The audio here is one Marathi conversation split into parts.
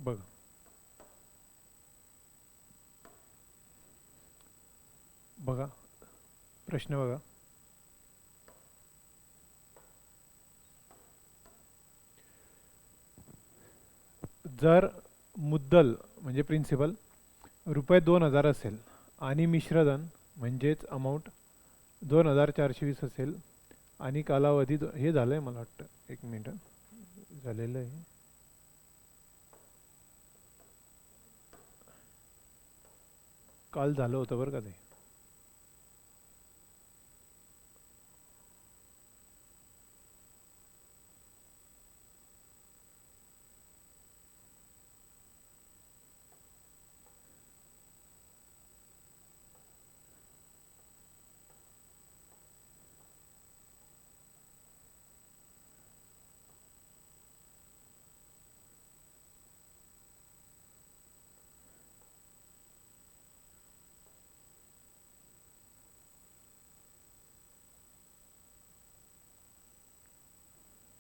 बघा बघा प्रश्न बघा. जर मुद्दल म्हणजे प्रिन्सिपल ₹2,000 असेल आणि मिश्रधन म्हणजेच अमाऊंट 2,420 असेल आणि कालावधी हे झालं आहे मला वाटतं, एक मिनिट झालेलं आहे. काल झालं होतं बरं का ते.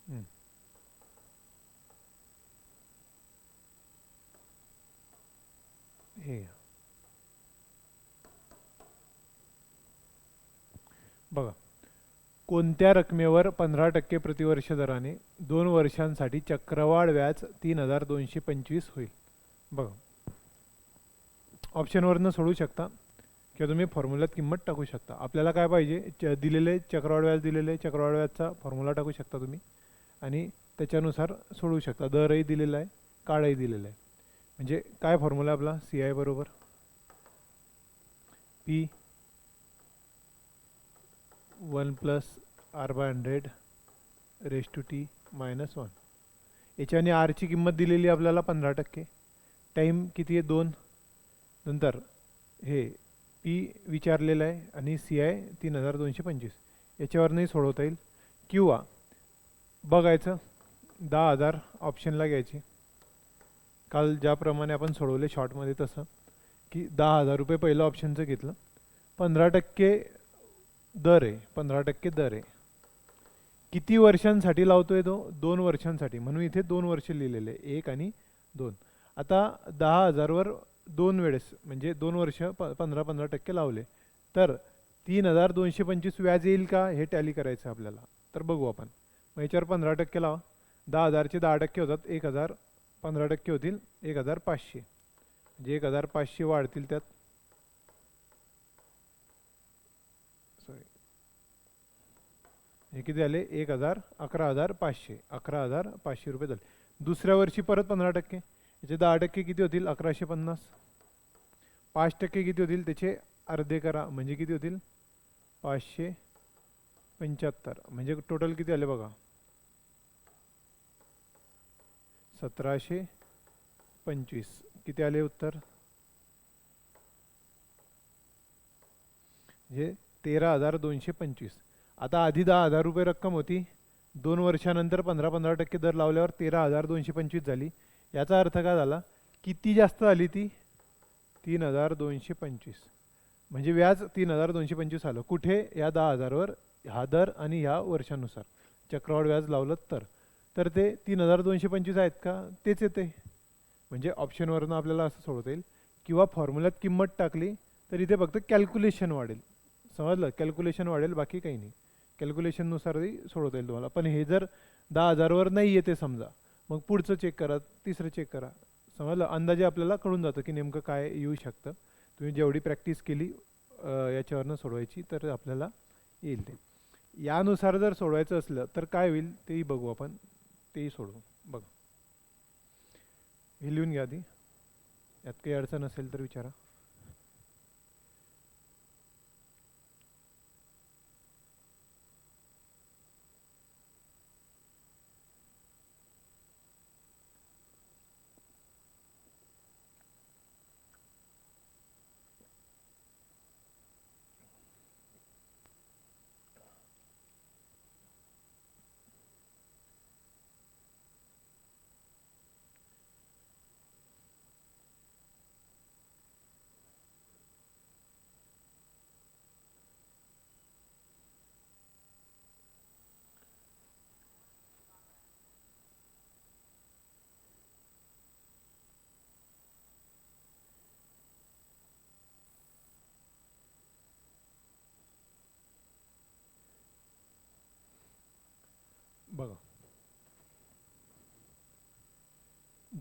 हं, हे बघा. कोणत्या रकमेवर 15% प्रतिवर्ष दराने 2 वर्षांसाठी चक्रवाढ व्याज 3,225 होईल? बघा, ऑप्शनवरनं सोडू शकता किंवा तुम्ही फॉर्म्युल्यात किंमत टाकू शकता. आपल्याला काय पाहिजे, दिलेले चक्रवाढ व्याज दिलेले, चक्रवाढ व्याजचा फॉर्म्युला टाकू शकता तुम्ही आणि त्याच्यानुसार सोडवू शकता. दरही दिलेला आहे, काळही दिलेलं आहे. म्हणजे काय फॉर्म्युला आपला, सी आय बरोबर P 1+r/100 raise to T -1. याच्याने आरची किंमत दिलेली आपल्याला 15%. टाईम किती आहे, 2. नंतर हे पी विचारलेलं आहे आणि सी आय 3,225. याच्यावरनंही सोडवता येईल किंवा बघायचं 10,000 ऑप्शनला घ्यायचे. काल ज्याप्रमाणे आपण सोडवले शॉर्टमध्ये तसं, की 10,000 रुपये पहिलं ऑप्शनचं घेतलं. 15% दर आहे, 15% दर आहे. किती वर्षांसाठी लावतोय तो, 2 वर्षांसाठी, म्हणून इथे 2 वर्ष लिहिलेले, 1 आणि 2. आता 10,000वर 2 वेळेस म्हणजे 2 वर्ष 15-15% लावले तर 3,225 व्याज येईल का, हे टॅली करायचं आपल्याला. तर बघू आपण. मग याच्यावर 15% लावा. 10,000चे 10% होतात 1,000, 15% होतील 1,500, म्हणजे 1,500 वाढतील त्यात. सॉरी, हे किती झाले, 1,000, 11,500, 11,500 रुपये झाले. दुसऱ्या वर्षी परत 15%, याचे 10% किती होतील, 1,150. 5% किती होतील, त्याचे अर्धे करा, म्हणजे किती होतील, 575. म्हणजे टोटल किती आले बघा, 1,725. किती आले उत्तर, म्हणजे 13,225. आता आधी 10,000 रुपये रक्कम होती, 2 वर्षानंतर 15-15% दर लावल्यावर 13,225 झाली. याचा अर्थ काय झाला, किती जास्त झाली ती, 3,225. म्हणजे व्याज 3,225 आलं. कुठे, या 10,000वर, हा दर आणि ह्या वर्षानुसार चक्रवाढ व्याज लावलं तर ते 3,225 आहेत का, तेच येते. म्हणजे ऑप्शनवरनं आपल्याला असं सोडवता येईल किंवा फॉर्म्युल्यात किंमत टाकली तर इथे फक्त कॅल्क्युलेशन वाढेल. समजलं, कॅल्क्युलेशन वाढेल, बाकी काही नाही. कॅल्क्युलेशननुसारही सोडवता येईल तुम्हाला. पण हे जर 10,000वर नाही येते समजा, मग पुढचं चेक करा, तिसरं चेक करा. समजलं, अंदाजे आपल्याला कळून जातं की नेमकं काय येऊ शकतं. तुम्ही जेवढी प्रॅक्टिस केली याच्यावरनं सोडवायची तर आपल्याला येईल ते. यानुसार जर सोडवायचं असलं तर काय होईल तेही बघू आपण, तेही सोडवू. बघा, हे लिहून घ्या आधी, यात काही अडचण असेल तर विचारा.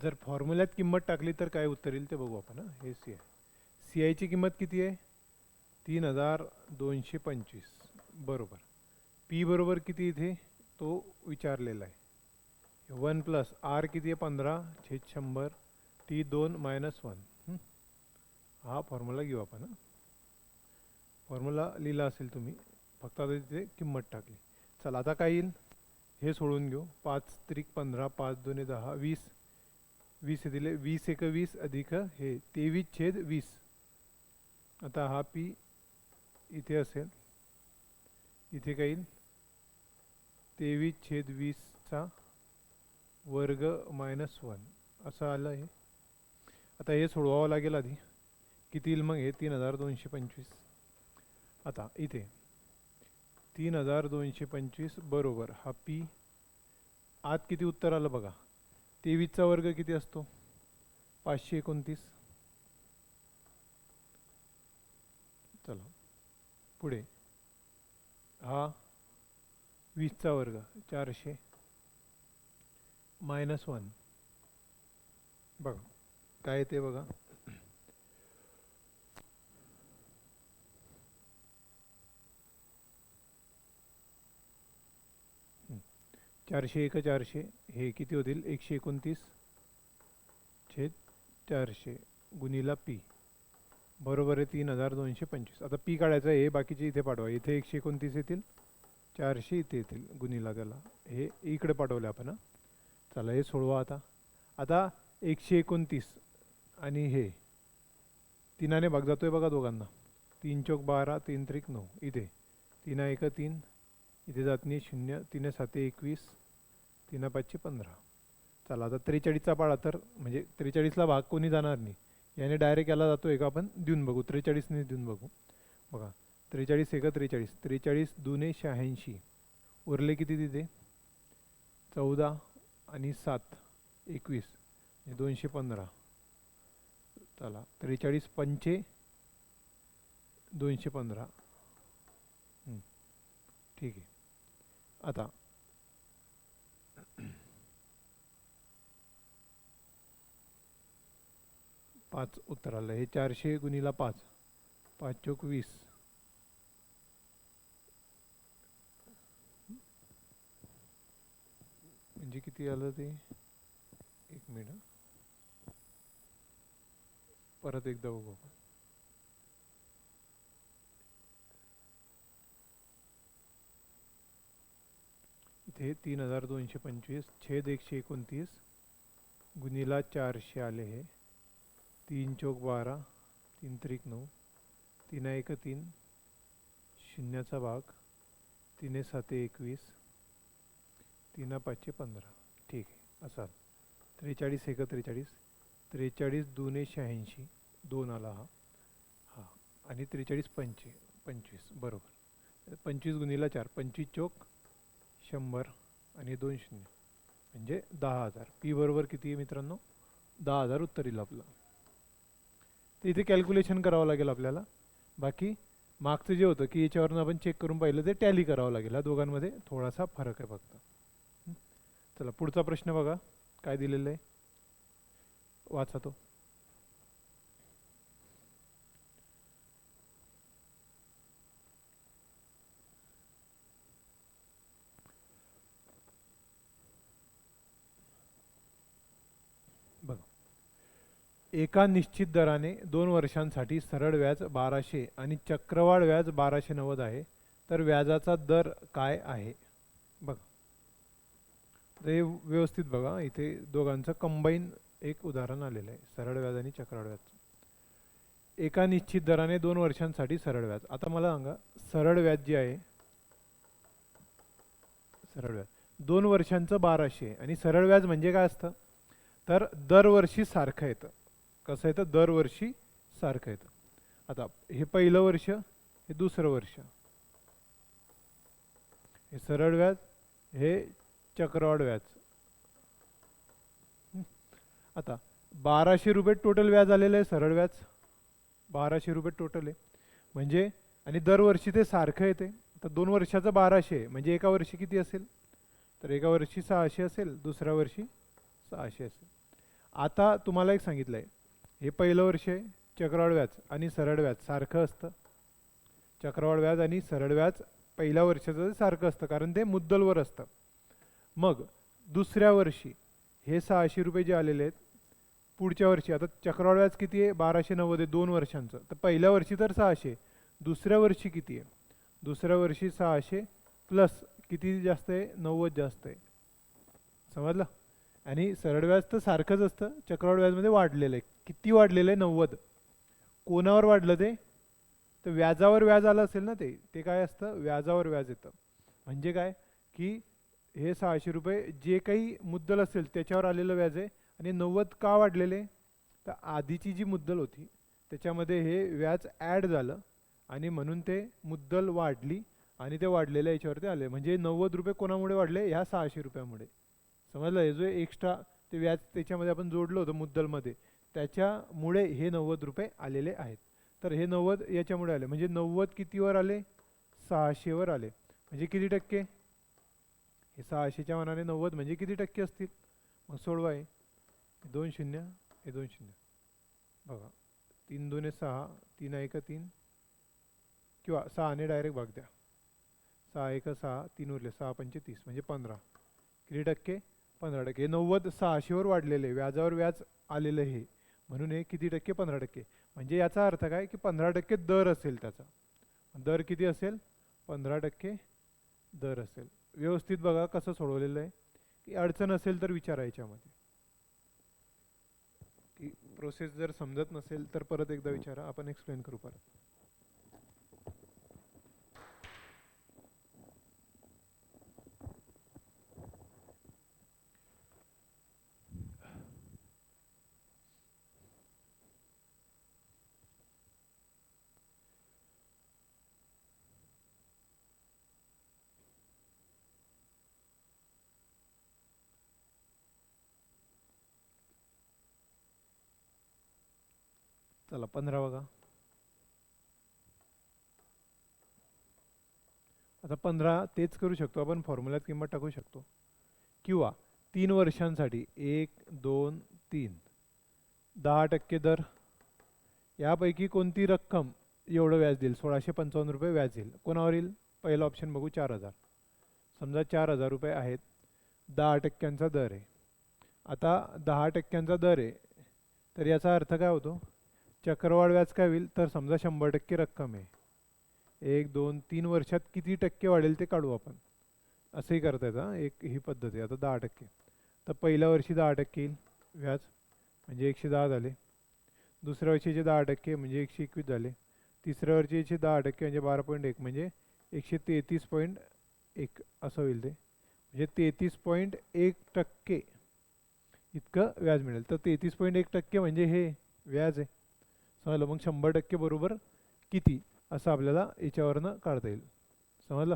जर फॉर्म्युल्यात किंमत टाकली तर काय उत्तर येईल ते बघू आपण. हे सी आहे. सी आयची किंमत किती आहे? 3225 बरोबर. पी बरोबर किती इथे तो विचारलेला आहे. 1 प्लस आर किती आहे? 15/100 टी 2 मायनस 1. हा फॉर्म्युला घेऊ आपण. फॉर्म्युला लिहिला असेल तुम्ही, फक्त आता तिथे किंमत टाकली. चला आता काय येईल हे सोडून घेऊ. 5 त्रिक 15, 5 2 10, 20. 20 हे दिले, 20 1 20 अधिक हे 23/20. आता हा पी इथे असेल, इथे काय येईल? 23/20 वर्ग मायनस 1 असं आलं आहे. आता हे सोडवावं लागेल आधी. किती येईल मग हे? 3225. आता इथे 3225 बरोबर हा पी. आत किती उत्तर आलं बघा. 23चा वर्ग किती असतो? 529. चला पुढे हा 20चा वर्ग 400 मायनस 1. बघा काय येते बघा. 400 1 400 हे किती होतील? 129/400 गुणिला पी बरोबर आहे 3225. आता पी काढायचं आहे, हे बाकीचे इथे पाठवा. इथे 129 येतील, 400 इथे येतील गुणिला त्याला. हे इकडे पाठवले आपण. चला हे सोडवा आता. आता 129 आणि हे 3ने भाग जातोय बघा दोघांना. 3 चौक 12, 3 त्रिक 9. इथे 3 1 3, इथे जात नाही 0, 3 7 21, 3 5 15. चला आता 43चा पाडा. तर म्हणजे 43ला भाग कोणी जाणार नाही, याने डायरेक्ट याला जातोय का आपण देऊन बघू. 43ने देऊन बघू. बघा 43 1 43, 43 2 86. उरले किती तिथे? 14 आणि 7 21 215. चला 43 पंचे 215. ठीक आहे. आता 5 उत्तर आलं. हे 400 गुणिला 5, 5 चौक 20. म्हणजे किती आलं ते? एक मिनिट परत एकदा बघू. इथे 3225 छेद 129 गुणिला 400 आले. हे 3 चौक 12, 3 त्रिक 9, 3 1 3, शून्याचा भाग, 3 7 21, 3 5 15. ठीक आहे. असा 43 1 43, 43 2 86, 2 आला हा. हा आणि 43 पंचे 25 बरोबर. 25 गुणिला 4, 25 चौक 100 आणि 2 शून्य म्हणजे 10,000. पी बरोबर किती आहे मित्रांनो? 10,000 उत्तर येईल आपलं. तर इथे कॅल्क्युलेशन करावं लागेल आपल्याला. बाकी मागचं जे होतं की याच्यावरून आपण चेक करून पाहिलं ते टॅली करावं लागेल. ह्या दोघांमध्ये थोडासा फरक आहे फक्त. चला पुढचा प्रश्न बघा काय दिलेलं आहे, वाचा तो. बघा, एका निश्चित दराने 2 वर्षांसाठी सरळ व्याज 1200 आणि चक्रवाढ व्याज 1290 आहे, तर व्याजाचा दर काय आहे? बघा ते व्यवस्थित बघा. इथे दोघांचं कंबाईन एक उदाहरण आलेलं आहे, सरळ व्याज आणि चक्रवाढ व्याज. एका निश्चित दराने 2 वर्षांसाठी सरळ व्याज. आता मला सांगा, सरळ व्याज जे आहे, सरळ व्याज 2 वर्षांचं 1200 आणि सरळ व्याज म्हणजे काय असतं? तर दरवर्षी सारखं येतं. कसं येतं? दरवर्षी सारखं येतं. आता हे पहिलं वर्ष, हे दुसरं वर्ष. हे सरळ व्याज, हे चक्रवाढ व्याज. आता 1200 रुपये टोटल व्याज आलेलं आहे. सरळ व्याज 1200 रुपये टोटल आहे म्हणजे, आणि दरवर्षी ते सारखं येते. तर 2 वर्षाचं 1200 म्हणजे एका वर्षी किती असेल? तर एका वर्षी 600 असेल, दुसऱ्या वर्षी 600 असेल. आता तुम्हाला एक सांगितलं आहे, हे पहिलं वर्ष आहे, चक्रवाढ व्याज आणि सरळ व्याज सारखं असतं. चक्रवाढ व्याज आणि सरळ व्याज पहिल्या वर्षाचं सारखं असतं, कारण ते मुद्दलवर असतं. मग दुसऱ्या वर्षी हे 600 रुपये जे आलेले आहेत, पुढच्या वर्षी आता चक्रवाढ व्याज किती आहे, 1290 आहे 2 वर्षांचं. तर पहिल्या वर्षी तर 600, दुसऱ्या वर्षी किती आहे, दुसऱ्या वर्षी 600 प्लस किती जास्त आहे, 90 जास्त आहे. समजलं. आणि सरळ व्याज तर सारखंच असतं, चक्रवाढ व्याजमध्ये वाढलेलं आहे. किती वाढलेलं आहे, 90. कोणावर वाढलं ते, तर व्याजावर व्याज आलं असेल ना, ते काय असतं, व्याजावर व्याज येतं. म्हणजे काय की हे 600 रुपये जे काही मुद्दल असेल त्याच्यावर आलेलं व्याज आहे. आणि 90 का वाढलेले, तर आधीची जी मुद्दल होती त्याच्यामध्ये हे व्याज ॲड झालं आणि म्हणून ते मुद्दल वाढली आणि ते वाढलेल्या याच्यावरती आले. म्हणजे 90 रुपये कोणामुळे वाढले, ह्या 600 रुपयामुळे. समजलं. हे जो एक्स्ट्रा ते व्याज त्याच्यामध्ये आपण जोडलं होतं मुद्दलमध्ये, त्याच्यामुळे हे 90 रुपये आलेले आहेत. तर हे 90 याच्यामुळे आले, म्हणजे 90 कितीवर आले, 600वर आले. म्हणजे किती टक्के, हे 600च्या मानाने 90 म्हणजे किती टक्के असतील. मग सोडवा, आहे 2 शून्य, हे 2 शून्य. बघा 3 2 6, 3 1 3, किंवा 6ने डायरेक्ट भाग द्या. 6 1 6, 3 उरले, 6 5 30 म्हणजे 15. किती टक्के, 15%. 90 600वर वाढलेले, व्याजावर व्याज आलेलं हे, म्हणून हे किती टक्के, 15%. म्हणजे याचा अर्थ काय की 15% दर असेल त्याचा. दर किती असेल, 15% दर असेल. व्यवस्थित बघा कसं सोडवलेलं आहे. की अडचण असेल तर विचारा याच्यामध्ये. की प्रोसेस जर समजत नसेल तर परत एकदा विचारा, आपण एक्सप्लेन करू परत. चला 15 बघा. आता 15 तेच करू शकतो आपण, फॉर्म्युल्यात किंमत टाकू शकतो. किंवा 3 वर्षांसाठी 1 2 3 10% दर, यापैकी कोणती रक्कम एवढं व्याज देईल, 1655 रुपये व्याज येईल. कोणावर येईल, पहिला ऑप्शन बघू, 4000. समजा 4000 रुपये आहेत, 10%चा दर आहे. आता 10%चा दर आहे, तर याचा अर्थ काय होतो, चक्रवाढ व्याज काय होईल, तर समजा 100% रक्कम आहे, 1 2 3 वर्षात किती टक्के वाढेल ते काढू आपण. असंही करता येतं, एक ही पद्धत आहे. आता 10%, तर पहिल्या वर्षी 10% येईल व्याज, म्हणजे 110 झाले. दुसऱ्या वर्षीचे 10% म्हणजे 121 झाले. तिसऱ्या वर्षीचे 10% म्हणजे 12.1 म्हणजे 133.1 असं होईल ते. म्हणजे 33.1% इतकं व्याज मिळेल. तर 33.1% म्हणजे हे व्याज आहे. समजलं. मग 100% बरोबर किती असं आपल्याला याच्यावरनं काढता येईल. समजलं.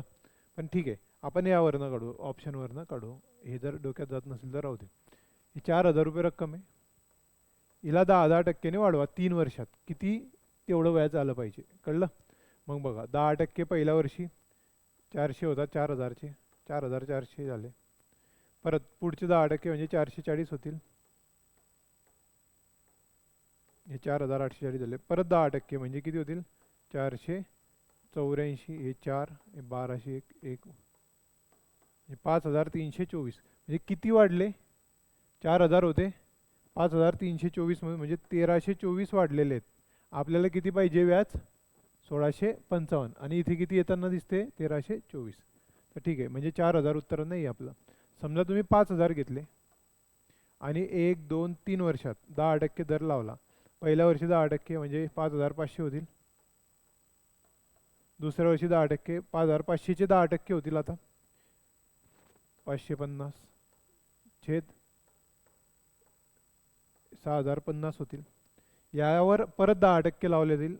पण ठीक आहे, आपण यावरनं काढू, ऑप्शनवरनं काढू. हे जर डोक्यात जात नसेल तर राहू दे. ही 4000 रुपये रक्कम आहे, हिला 10% वाढवा 3 वर्षात. किती, तेवढं व्याज आलं पाहिजे. कळलं. मग बघा 10% पहिल्या वर्षी 400 होतात, 4000चे 4400 झाले. परत पुढचे 10% म्हणजे 440 होतील, हे 4840 झाले. परत 10% म्हणजे किती होतील, 484. हे 4, हे 1200 1, हे 5324. म्हणजे किती वाढले, 4000 होते, 5324 म्हणजे 1324 वाढलेले आहेत. आपल्याला किती पाहिजे व्याज, 1655. आणि इथे किती येताना दिसते, 1324. तर ठीक आहे, म्हणजे 4000 उत्तर नाही आपलं. समजा तुम्ही 5000 घेतले आणि 1 2 3 वर्षात 10% दर लावला. पहिल्या वर्षी 10% म्हणजे 5500 होतील. दुसऱ्या वर्षी 10%, 5500चे 10% होतील. आता 550 छेद 6050 होतील. यावर परत 10% लावले जाईल.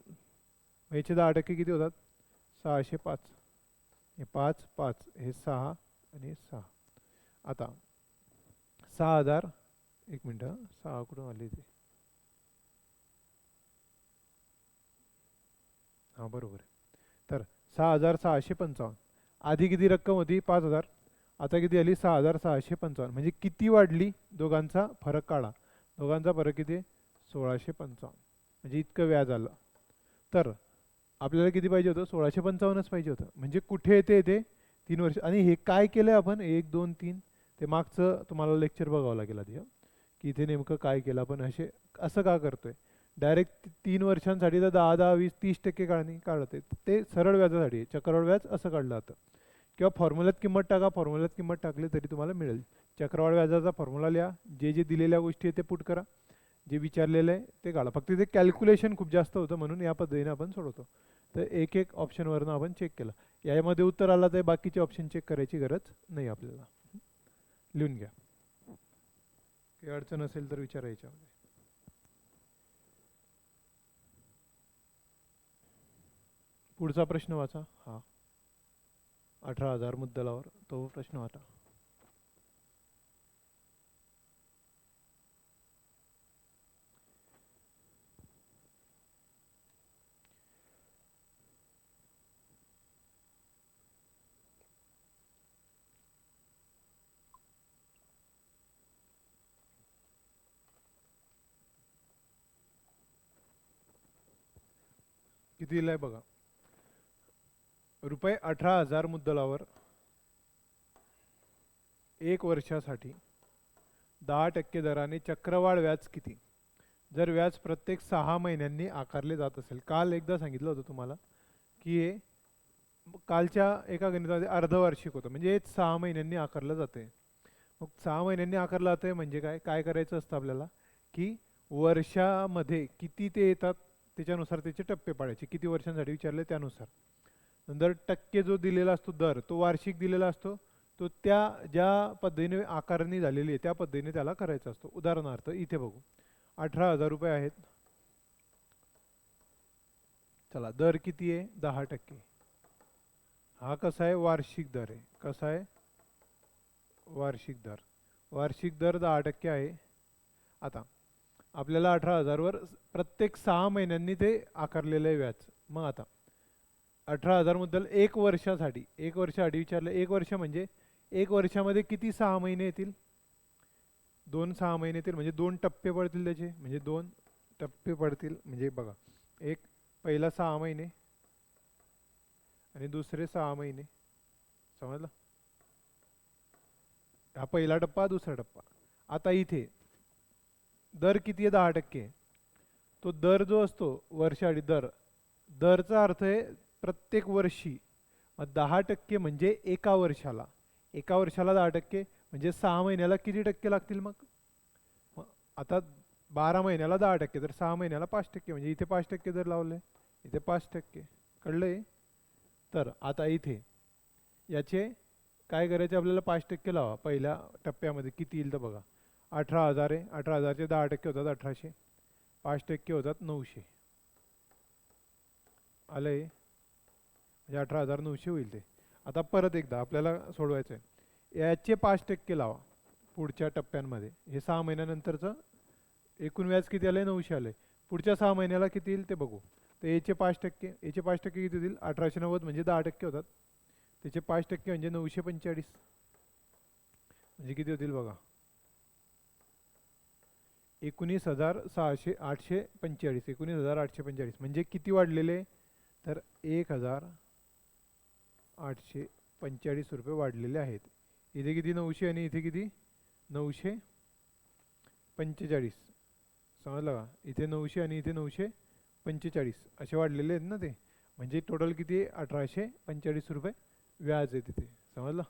याचे 10% किती होतात, 605. हे 5 5, हे 6 आणि 6. आता 6000, एक मिनटं, 6 कुठून आले ते, हां बरोबर आहे. तर 6655. आधी किती रक्कम होती, 5000. आता किती आली, 6655. म्हणजे किती वाढली, दोघांचा फरक काढा. दोघांचा फरक किती? 1655. म्हणजे इतकं व्याज आलं. तर आपल्याला किती पाहिजे होतं? 1655च पाहिजे होतं. म्हणजे कुठे येते ते 3 वर्ष. आणि हे काय केलं आपण? 1 2 3 ते मागचं तुम्हाला लेक्चर बघावं लागेल आधी, की इथे नेमकं काय केलं आपण, असं का करतोय. डायरेक्ट 3 वर्षांसाठी तर 10 10 20 30% काढते. ते सरळ व्याजासाठी आहे. चक्रवाढ व्याज असं काढलं जातं. किंवा फॉर्म्युल्यात किंमत टाका, फॉर्म्युल्यात किंमत टाकली तरी तुम्हाला मिळेल. चक्रवाढ व्याजाचा फॉर्म्युला लिहा, जे जे दिलेल्या गोष्टी आहेत ते पुट करा, जे विचारलेलं आहे ते काढा. फक्त ते कॅल्क्युलेशन खूप जास्त होतं म्हणून या पद्धतीने आपण सोडवतो. तर एक एक ऑप्शनवरनं आपण चेक केलं. यामध्ये उत्तर आलं तर बाकीचे ऑप्शन चेक करायची गरज नाही आपल्याला. लिहून घ्या. काही अडचण असेल तर विचारा याच्यामध्ये. पुढचा प्रश्न वाचा. हा 18,000 मुद्दलावर तो प्रश्न वाचा. किती दिलाय बघा. ₹18,000 मुद्दलावर 1 वर्षासाठी 10% दराने चक्रवाढ व्याज किती? जर व्याज प्रत्येक 6 महिन्यांनी आकारले जात असेल. काल एकदा सांगितलं होतं तुम्हाला की हे कालच्या एका गणितामध्ये अर्धवार्षिक होतं, म्हणजे हे 6 महिन्यांनी आकारलं जाते. मग 6 महिन्यांनी आकारलं जाते म्हणजे काय काय करायचं असतं आपल्याला, की वर्षामध्ये किती ते येतात त्याच्यानुसार त्याचे टप्पे पाडायचे. किती वर्षांसाठी विचारले त्यानुसार. नंतर टक्के जो दिलेला असतो दर, तो वार्षिक दिलेला असतो. तो त्या ज्या पद्धतीने आकारणी झालेली आहे त्या पद्धतीने त्याला करायचा असतो. उदाहरणार्थ इथे बघू, 18,000 रुपये आहेत. चला, दर किती आहे? 10%. हा कसा आहे? वार्षिक दर आहे. कसा आहे? वार्षिक दर. वार्षिक दर 10% आहे. आता आपल्याला 18,000वर प्रत्येक 6 महिन्यांनी ते आकारलेलं आहे व्याज. मग आता 18,000 मुद्दल 1 वर्षासाठी, 1 वर्षासाठी विचारलं. 1 वर्ष म्हणजे 1 वर्षामध्ये किती 6 महिने येतील? 2 6 महिने येतील. म्हणजे 2 टप्पे पडतील त्याचे, म्हणजे 2 टप्पे पडतील. म्हणजे बघा, एक पहिला 6 महिने आणि दुसरे 6 महिने. समजलं? हा पहिला टप्पा, दुसरा टप्पा. आता इथे दर किती आहे? 10%. तो दर जो असतो वर्षासाठी दर, दरचा अर्थ आहे प्रत्येक वर्षी. मग 10% म्हणजे एका वर्षाला. एका वर्षाला 10% म्हणजे 6 महिन्याला किती टक्के लागतील मग? आता 12 महिन्याला 10%, तर 6 महिन्याला 5%. म्हणजे इथे 5% दर लावले, इथे 5%. कळलंय? तर आता इथे याचे काय करायचे आपल्याला? 5% लावा. पहिल्या टप्प्यामध्ये किती येईल तर बघा, 18,000 आहे. 18,000चे 10% होतात 1800, 5% होतात 900. आलंय? म्हणजे 18,900 होईल ते. आता परत एकदा आपल्याला सोडवायचं आहे. याचे 5% लावा पुढच्या टप्प्यांमध्ये. हे 6 महिन्यानंतरचं एकूण व्याज किती आलं? 900 आलं. पुढच्या 6 महिन्याला किती येईल ते बघू. तर याचे 5%, याचे 5% किती होतील? 1890 म्हणजे 10% होतात. त्याचे 5% म्हणजे 945. म्हणजे किती होतील बघा? 19,845. 19,845 म्हणजे किती वाढलेले? तर 1,845 वाढलेले आहेत. इथे किती? 900 आणि इथे किती? 945. समजलं का? इथे 900 आणि इथे 945 असे वाढलेले आहेत ना ते. म्हणजे टोटल किती आहे? 1,845 व्याज आहे तिथे. समजलं?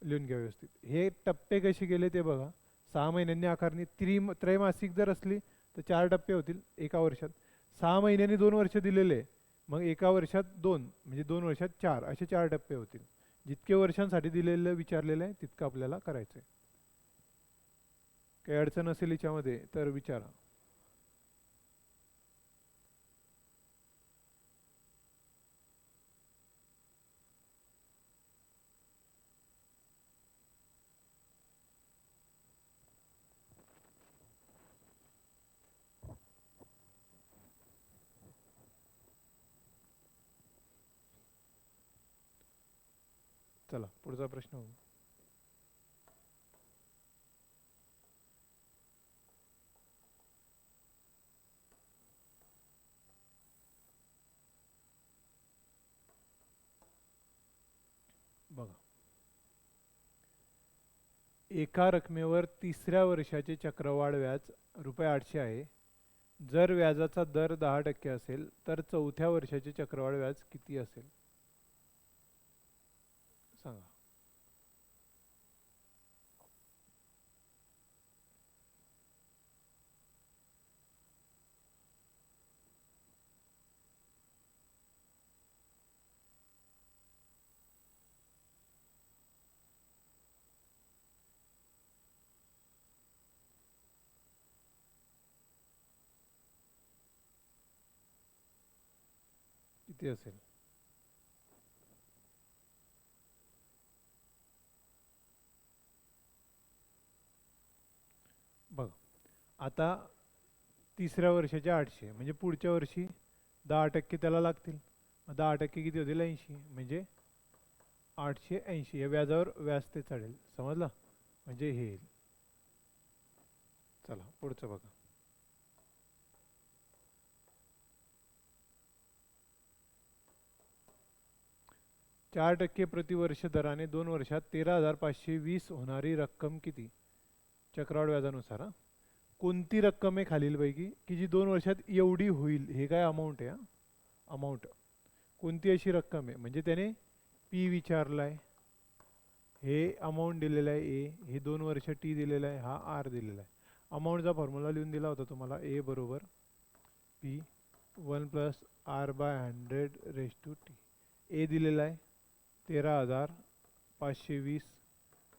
लिहून घ्या व्यवस्थित. हे टप्पे कसे गेले ते बघा. 6 महिन्यांनी आकारणी. त्रैमासिक जर असली तर 4 टप्पे होतील एका वर्षात. 6 महिन्यांनी 2 वर्ष दिलेले, मग एका वर्षात 2 म्हणजे 2 वर्षात 4, असे 4 टप्पे होतील. जितके वर्षांसाठी दिलेलं विचारलेलं आहे तितकं आपल्याला करायचं आहे. काही अडचण असेल याच्यामध्ये तर विचारा. चला पुढचा प्रश्न बघू. एका रकमेवर तिसऱ्या वर्षाचे चक्रवाढ व्याज ₹800 आहे. जर व्याजाचा दर 10% असेल तर चौथ्या वर्षाचे चक्रवाढ व्याज किती असेल सांगा. किती असेल? बघा आता तिसऱ्या वर्षाचे 800 म्हणजे पुढच्या वर्षी 10% त्याला लागतील. 10% किती होतील? 80. म्हणजे 880 या व्याजावर व्याज ते चढेल. समजलं? म्हणजे हे येईल. चला पुढचं बघा. 4% प्रतिवर्ष दराने 2 वर्षात 13,520 होणारी रक्कम किती? चक्रवाढ व्याजानुसार. कोणती रक्कम आहे खालीलपैकी की जी 2 वर्षात एवढी होईल? हे काय अमाऊंट आहे? अमाऊंट कोणती अशी रक्कम आहे? म्हणजे त्याने पी विचारला आहे, हे अमाऊंट दिलेलं आहे ए, हे 2 वर्ष टी दिलेलं आहे, हा आर दिलेला आहे. अमाऊंटचा फॉर्म्युला लिहून दिला होता तुम्हाला, ए बरोबर P 1 plus R by 100 T. A दिलेला आहे 13,520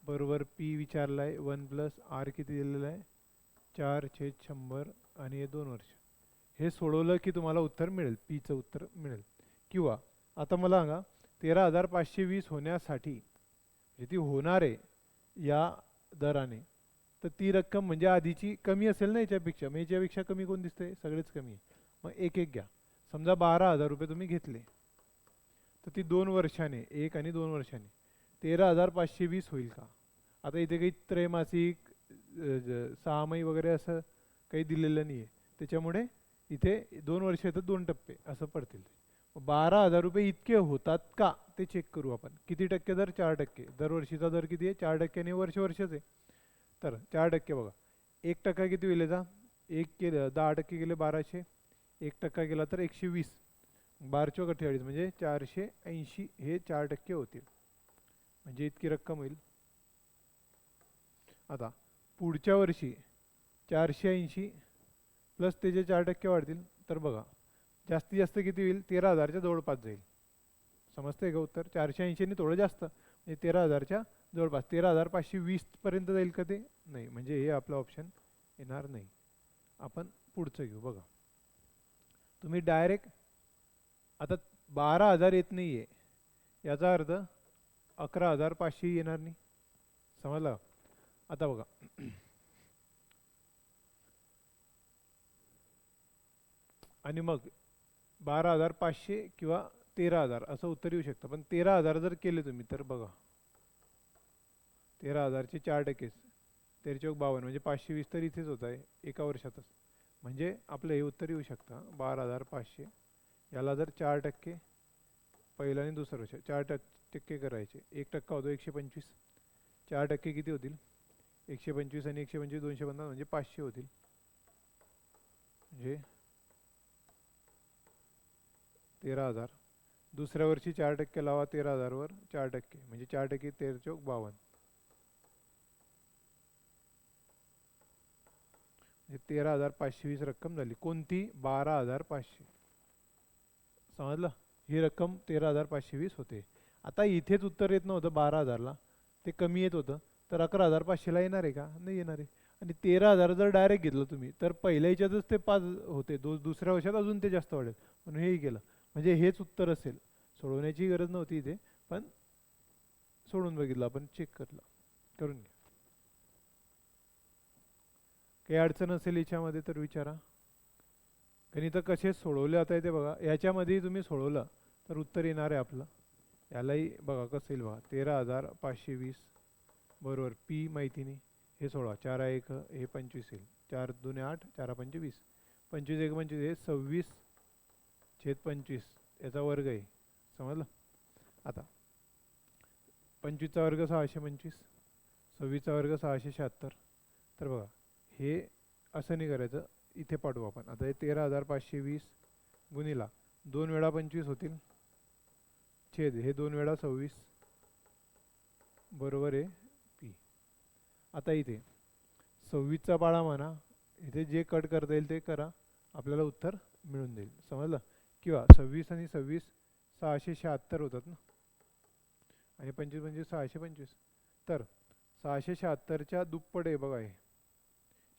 बरोबर पी विचारला आहे 1 प्लस आर किती दिलेलं आहे 4/100 आणि हे 2 वर्ष. हे सोडवलं की तुम्हाला उत्तर मिळेल, पीचं उत्तर मिळेल. किंवा आता मला सांगा 13,520 होण्यासाठी म्हणजे ती होणार आहे या दराने, तर ती रक्कम म्हणजे आधीची कमी असेल ना याच्यापेक्षा. मग याच्यापेक्षा कमी कोण दिसते? सगळेच कमी आहे. मग एक एक घ्या. समजा 12,000 रुपये तुम्ही घेतले तर ती 2 वर्षाने, 1 आणि 2 वर्षाने 13,520 होईल का? आता इथे काही त्रैमासिक 6 वगैरे असं काही दिलेलं नाही आहे, त्याच्यामुळे इथे 2 वर्ष तर 2 टप्पे असं पडतील. 12,000 रुपये इतके होतात का ते चेक करू आपण. किती टक्के दर? 4%. दरवर्षीचा दर किती आहे? 4%. वर्षच आहे तर 4% बघा. 1% किती होईल याचा? 1 केलं 10% गेले 1200, 1% गेला तर 120, 12×48 म्हणजे 480 हे 4% होतील. म्हणजे इतकी रक्कम होईल. आता पुढच्या वर्षी 480 प्लस त्याचे 4% वाढतील तर बघा जास्तीत जास्त किती होईल? 13,000च्या जवळपास जाईल. समजतंय का उत्तर? 480ने थोडं जास्त म्हणजे 13,000च्या जवळपास. 13,520 पर्यंत जाईल का ते? नाही. म्हणजे हे आपलं ऑप्शन येणार नाही. आपण पुढचं घेऊ. बघा तुम्ही डायरेक्ट आता 12,000 येत नाही आहे याचा अर्थ 11,500 येणार नाही. समजलं? आता बघा आणि मग 12,500 किंवा 13,000 असं उत्तर येऊ शकतं. पण 13,000 जर केले तुम्ही तर बघा 13,000चे 4%, 13×52 म्हणजे 520 तर इथेच होत आहे एका वर्षातच. म्हणजे आपलं हे उत्तर येऊ शकतं 12,500. याला जर 4% पहिलं आणि दुसरं वर्ष 4% करायचे, 1% होतो 125. 4% किती होतील? 125 आणि 125 250 म्हणजे 500 होतील. म्हणजे 13,000. दुसऱ्या वर्षी 4% लावा 13,000वर 4% म्हणजे 4% 13×52 म्हणजे 13,520 रक्कम झाली. कोणती? 12,500. समजलं? ही रक्कम 13,520 होते. आता इथेच उत्तर येत नव्हतं 12,000ला, ते कमी येत होतं तर 11,500ला येणार आहे का? नाही येणार आहे. आणि 13,000 जर डायरेक्ट घेतलं तुम्ही तर पहिल्या याच्यातच ते 5 होते, दुसऱ्या वर्षात अजून ते जास्त वाढेल म्हणून हेही केलं. म्हणजे हेच उत्तर असेल. सोडवण्याची गरज नव्हती इथे, पण सोडून बघितलं आपण, चेक करलं. करून घ्या. काही अडचण असेल याच्यामध्ये तर विचारा. गणित कसे सोडवले आता येते बघा. याच्यामध्ये तुम्ही सोडवलं तर उत्तर येणार आहे आपलं. यालाही बघा कसं येईल बघा. 13,520 बरोबर पी माहिती नाही, हे सोडवा. 4×1 हे 25 येईल. 4×2 8, 4×5 20, 25×1 25 हे 26/25 याचा वर्ग आहे. समजलं? आता 25चा वर्ग 625, 26चा वर्ग 676. तर बघा हे असं नाही करायचं, इथे पाठवू आपण. आता हे 13,520 गुणिला 2 वेळा 25 होतील, छेद हे 2 वेळा 26 बरोबर आहे पी. आता इथे 26चा पाढा म्हणा, इथे जे कट करता येईल ते करा, आपल्याला उत्तर मिळून जाईल. समजलं? किंवा 26 आणि 26 676 होतात ना, आणि 25 म्हणजे 625. तर 676च्या दुप्पट आहे बघा हे.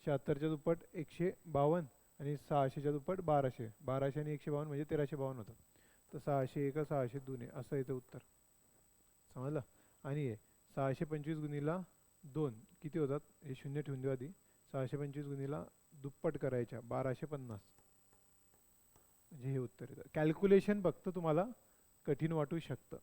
76च्या दुप्पट 152 आणि 600च्या दुप्पट 1200. 1200 आणि 152 म्हणजे 1352 होतात. तर 601 602 असं येतं उत्तर. समजलं? आणि हे 625 गुणिला 2 किती होतात, हे शून्य ठेवून देऊ आधी. 625 गुणिला दुप्पट करायच्या 1250, म्हणजे हे उत्तर येतं. कॅल्क्युलेशन फक्त तुम्हाला कठीण वाटू शकतं.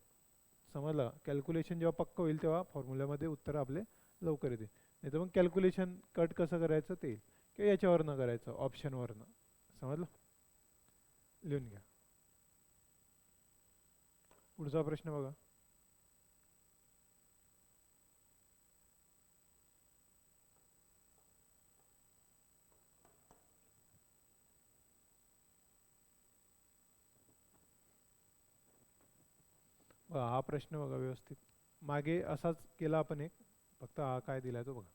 समजलं? कॅल्क्युलेशन जेव्हा पक्क होईल तेव्हा फॉर्म्युल्यामध्ये उत्तर आपले लवकर येते. नाही तर मग कॅल्क्युलेशन कट कसं करायचं ते, किंवा याच्यावरनं करायचं ऑप्शनवरनं. समजलं? लिहून घ्या. पुढचा प्रश्न बघा. हा प्रश्न बघा व्यवस्थित. मागे असाच केला आपण एक, फक्त हा काय दिलाय तो बघा.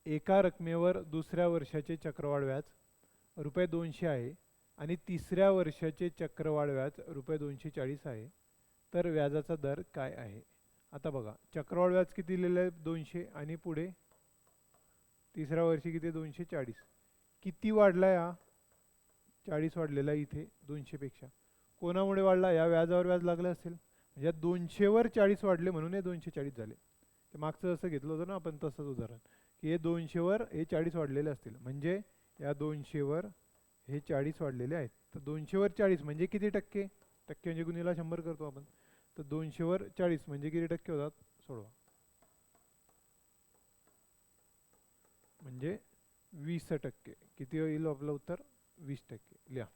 एका रकमेवर दुसऱ्या वर्षाचे चक्रवाढ व्याज ₹200 आहे आणि तिसऱ्या वर्षाचे चक्रवाढ व्याज ₹240 आहे, तर व्याजाचा दर काय आहे? आता बघा चक्रवाढ व्याज किती दिलेलं आहे 200, आणि पुढे तिसऱ्या वर्षी किती 240. किती वाढलाय हा? 40 वाढलेला इथे 200 पेक्षा. कोणामुळे वाढला? या व्याजावर व्याज लागलं असेल, म्हणजे या 200वर 40 वाढले म्हणून हे 240 झाले. ते मागचं जसं घेतलं होतं ना आपण तसंच उदाहरण, की हे 200वर हे 40 वाढलेले असतील, म्हणजे या 200वर हे 40 वाढलेले आहेत. तर 200वर 40 म्हणजे किती टक्के? टक्के म्हणजे गुणिला 100 करतो आपण. तर 200वर 40 म्हणजे किती टक्के होतात? सोडवा. म्हणजे 20%. किती होईल आपलं उत्तर? 20%. लिहा.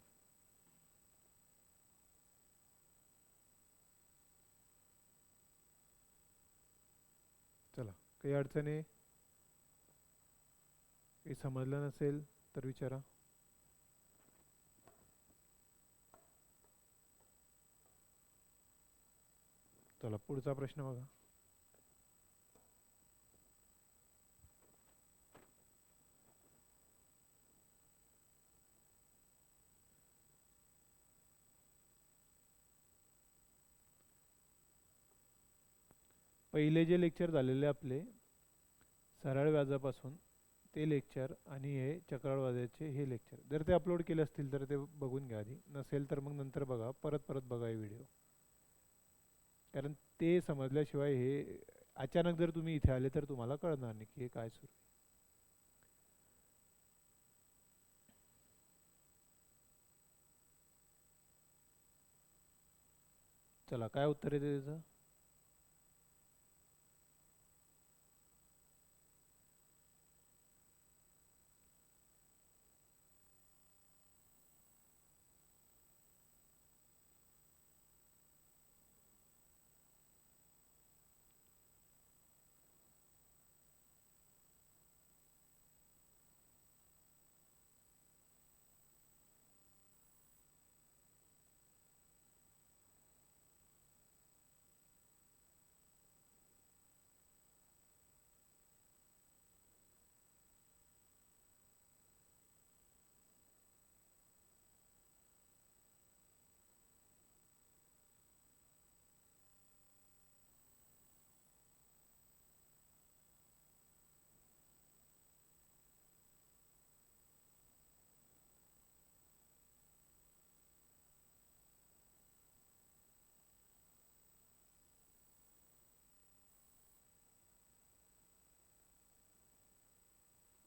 चला, काही अडचण आहे? काही समजलं नसेल तर विचारा. चला पुढचा प्रश्न बघा. पहिले जे लेक्चर झालेले आपले सरळ व्याजापासून, ते लेक्चर आणि हे चक्रवाढ व्याजाचे हे लेक्चर, जर ते अपलोड केले असतील तर ते बघून घ्या आधी. नसेल तर मग नंतर बघा, परत परत बघा हे व्हिडिओ. कारण ते समजल्याशिवाय हे अचानक जर तुम्ही इथे आले तर तुम्हाला कळणार नाही की हे काय सुरू आहे. चला काय उत्तर येते त्याचं?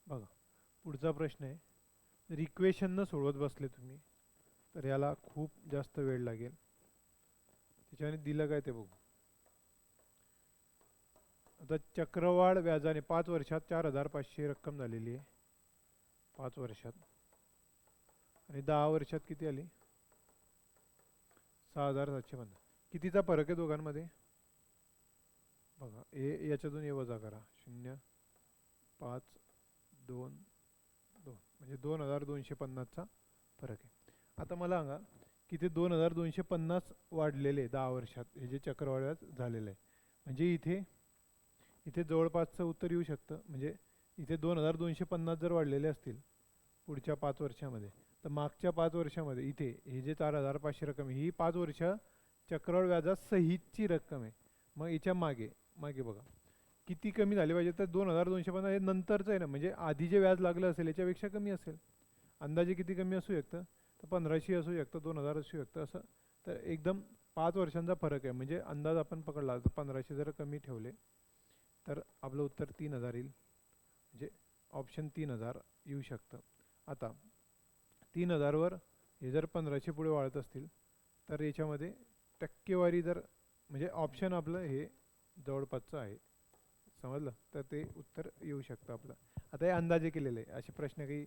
बघा पुढचा प्रश्न आहे. जर इक्वेशन न सोडवत बसले तुम्ही तर याला खूप जास्त वेळ लागेल. त्याच्याने दिलं काय ते बघू. आता चक्रवाढ व्याजाने 5 वर्षात 4,500 रक्कम झालेली आहे 5 वर्षात, आणि 10 वर्षात किती आली? 6,750. कितीचा फरक आहे दोघांमध्ये बघा. याच्यातून हे वजा करा. 0, 5, 2, 2 म्हणजे 2,250चा फरक आहे. आता मला सांगा की ते 2,250 वाढलेले 10 वर्षात हे जे चक्रवाढ झालेलं आहे. म्हणजे इथे इथे जवळपासचं उत्तर येऊ शकतं. म्हणजे इथे 2,250 जर वाढलेले असतील पुढच्या 5 वर्षामध्ये, तर मागच्या 5 वर्षामध्ये इथे हे जे 4,500 रक्कम आहे ही 5 वर्ष चक्रवाढ व्याजात सहितची रक्कम आहे. मग याच्या मागे मागे बघा किती कमी झाले पाहिजे. तर 2,250 हे नंतरचं आहे ना, म्हणजे आधी जे व्याज लागलं असेल याच्यापेक्षा कमी असेल. अंदाजे किती कमी असू शकतं, तर 1,500 असू शकतं, 2,000 असू शकतं असं. तर एकदम 5 वर्षांचा फरक आहे. म्हणजे अंदाज आपण पकडला तर 1,500 जर कमी ठेवले तर आपलं उत्तर 3,000 येईल. म्हणजे ऑप्शन 3,000 येऊ शकतं. आता 3,000वर हे जर 1,500 पुढे वाढत असतील तर याच्यामध्ये टक्केवारी जर म्हणजे ऑप्शन आपलं हे जवळपासचं आहे, समजलं, तर ते उत्तर येऊ शकतं आपलं. आता हे अंदाजे केलेलं आहे. असे प्रश्न काही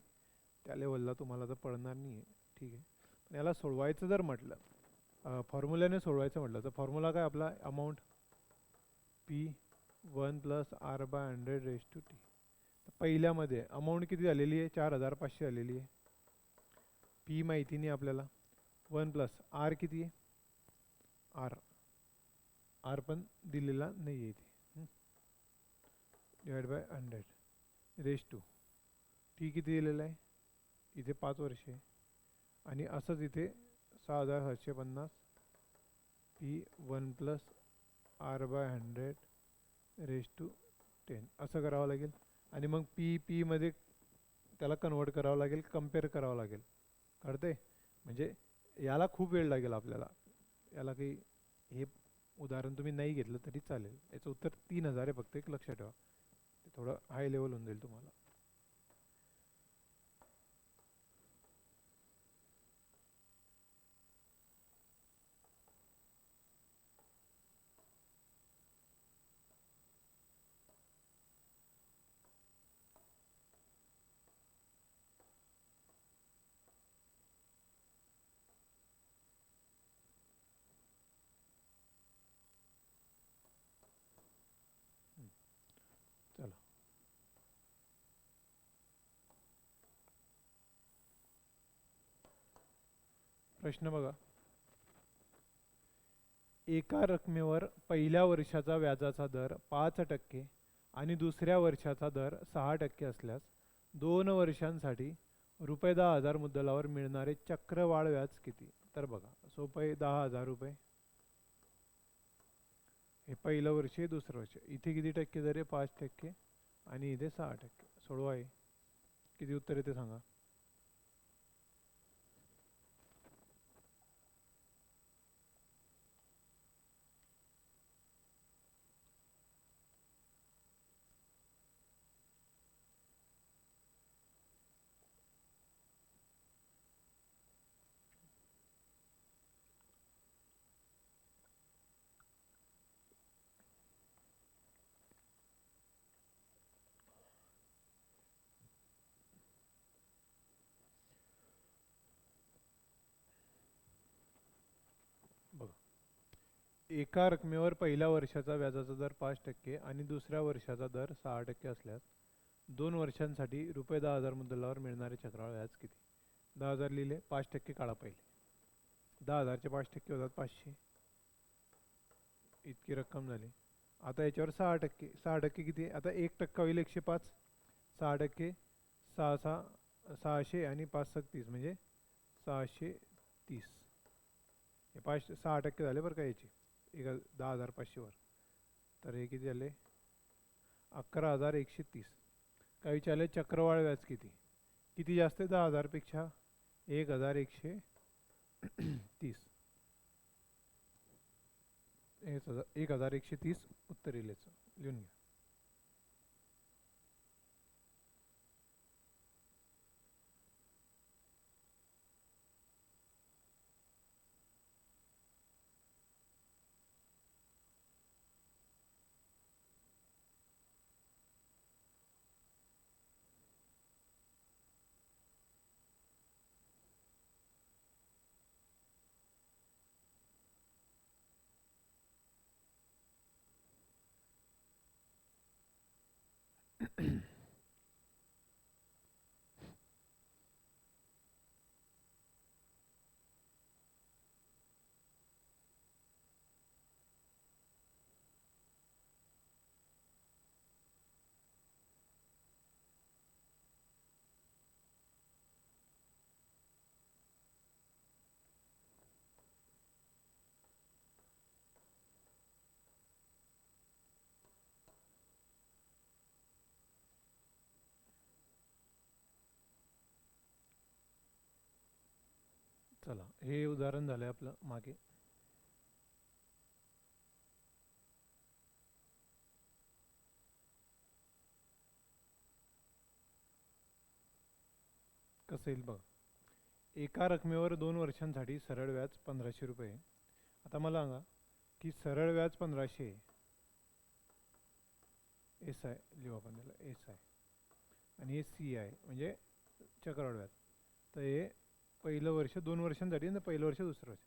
त्या लेवलला तुम्हाला तर पडणार नाही आहे, ठीक आहे. पण याला सोडवायचं जर म्हटलं फॉर्म्युल्याने सोडवायचं म्हटलं तर फॉर्म्युला काय आपला अमाऊंट P1 + R/100 तर पहिल्यामध्ये अमाऊंट किती झालेली आहे 4,500 झालेली आहे. पी माहिती नाही आपल्याला. 1 + R किती आहे आर पण दिलेला नाही आहे इथे. /100 टी किती दिलेला आहे इथे 5 वर्षे आणि असंच इथे 6,750 P1 + R/100 असं करावं लागेल. आणि मग पीमध्ये त्याला कन्वर्ट करावं लागेल, कम्पेअर करावं लागेल. कळते. म्हणजे याला खूप वेळ लागेल आपल्याला. याला काही हे उदाहरण तुम्ही नाही घेतलं तरी चालेल. याचं उत्तर 3,000 आहे फक्त, एक लक्षात ठेवा. ते थोडं हाय लेवल होऊन जाईल तुम्हाला. चला प्रश्न बघा. एका रकमेवर पहिल्या वर्षाचा व्याजाचा दर 5% आणि दुसऱ्या वर्षाचा दर 6% असल्यास 2 वर्षांसाठी ₹10,000 मुद्दलावर मिळणारे चक्रवाढ व्याज किती. तर बघा सोपं आहे. 10,000 रुपये हे पहिलं वर्ष आहे, दुसरं वर्ष. इथे किती टक्के दर आहे 5% आणि इथे 6%. सोडवा आहे. किती उत्तर येते सांगा. बघा एका रकमेवर पहिल्या वर्षाचा व्याजाचा दर 5% आणि दुसऱ्या वर्षाचा दर 6% असल्यास 2 वर्षांसाठी ₹10,000 मुद्दलावर मिळणारे चक्रवाढ व्याज किती. 10,000 लिहिले, 5% काढा पहिले. 10,000चे 5% होतात 500. इतकी रक्कम झाली. आता याच्यावर 6%. 6% किती आहे. आता 1% होईल 105. 6% 600 आणि 5 36 म्हणजे 630. हे 6% झाले बरं का याचे 10,500वर. तर हे किती झाले 11,130. काय विचारले चक्रवाढ व्याज किती. किती जास्त आहे 10,000पेक्षा 1,130. 1,130 उत्तर येईल याचं. लिहून घ्या. चला, हे उदाहरण झालं आपलं मागे. कसं येईल बघा. एका रकमेवर 2 वर्षांसाठी सरळ व्याज 1500 रुपये. आता मला सांगा की सरळ व्याज 1500 एस आय लिहू आपण त्याला, एस आय, आणि हे सी आय म्हणजे चक्रवाढ व्याज. तर हे पहिलं वर्ष 2 वर्षांसाठी आणि पहिलं वर्ष दुसरं वर्ष.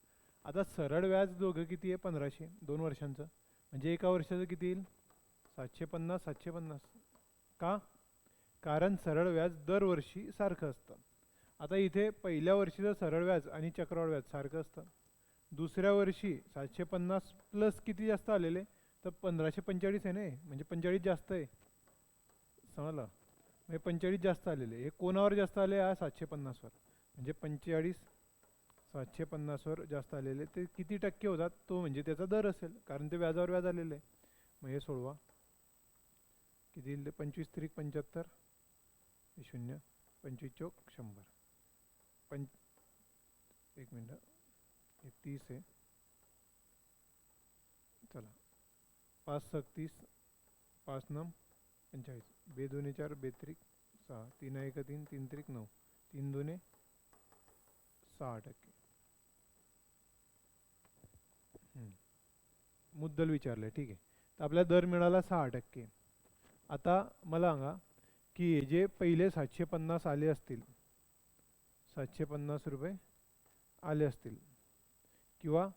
आता सरळ व्याज दोघं किती आहे? 1500 2 वर्षांचं, म्हणजे एका वर्षाचं किती येईल? 750 750. का? कारण सरळ व्याज दरवर्षी सारखं असतं. आता इथे पहिल्या वर्षीचं सरळ व्याज आणि चक्रवाढ व्याज सारखं असतं. दुसऱ्या वर्षी 750 प्लस किती जास्त आलेले? तर 1545 आहे ना, म्हणजे 45 जास्त आहे, समजलं? म्हणजे 45 जास्त आलेले. हे कोणावर जास्त आले? हा 750वर, म्हणजे 45 750वर जास्त आलेले. ते किती टक्के होतात? तो म्हणजे त्याचा दर असेल, कारण ते व्याजावर व्याज आलेलं आहे. मग हे सोडवा, किती येईल ते? 25 त्रिक 75, हे 0, 25 चौक 100, एक मिनटं, हे 30 आहे. चला, 5 सक 30, 5 नम 45, बे 2 4, बे त्रिक 6, 3 1 3, 3 त्रिक 9, 3 2 6%. मुद्दल विचारलं, ठीक आहे. तर आपल्याला दर मिळाला 6%. आता मला सांगा की हे जे पहिले 750 आले असतील, 750 रुपये आले असतील, किंवा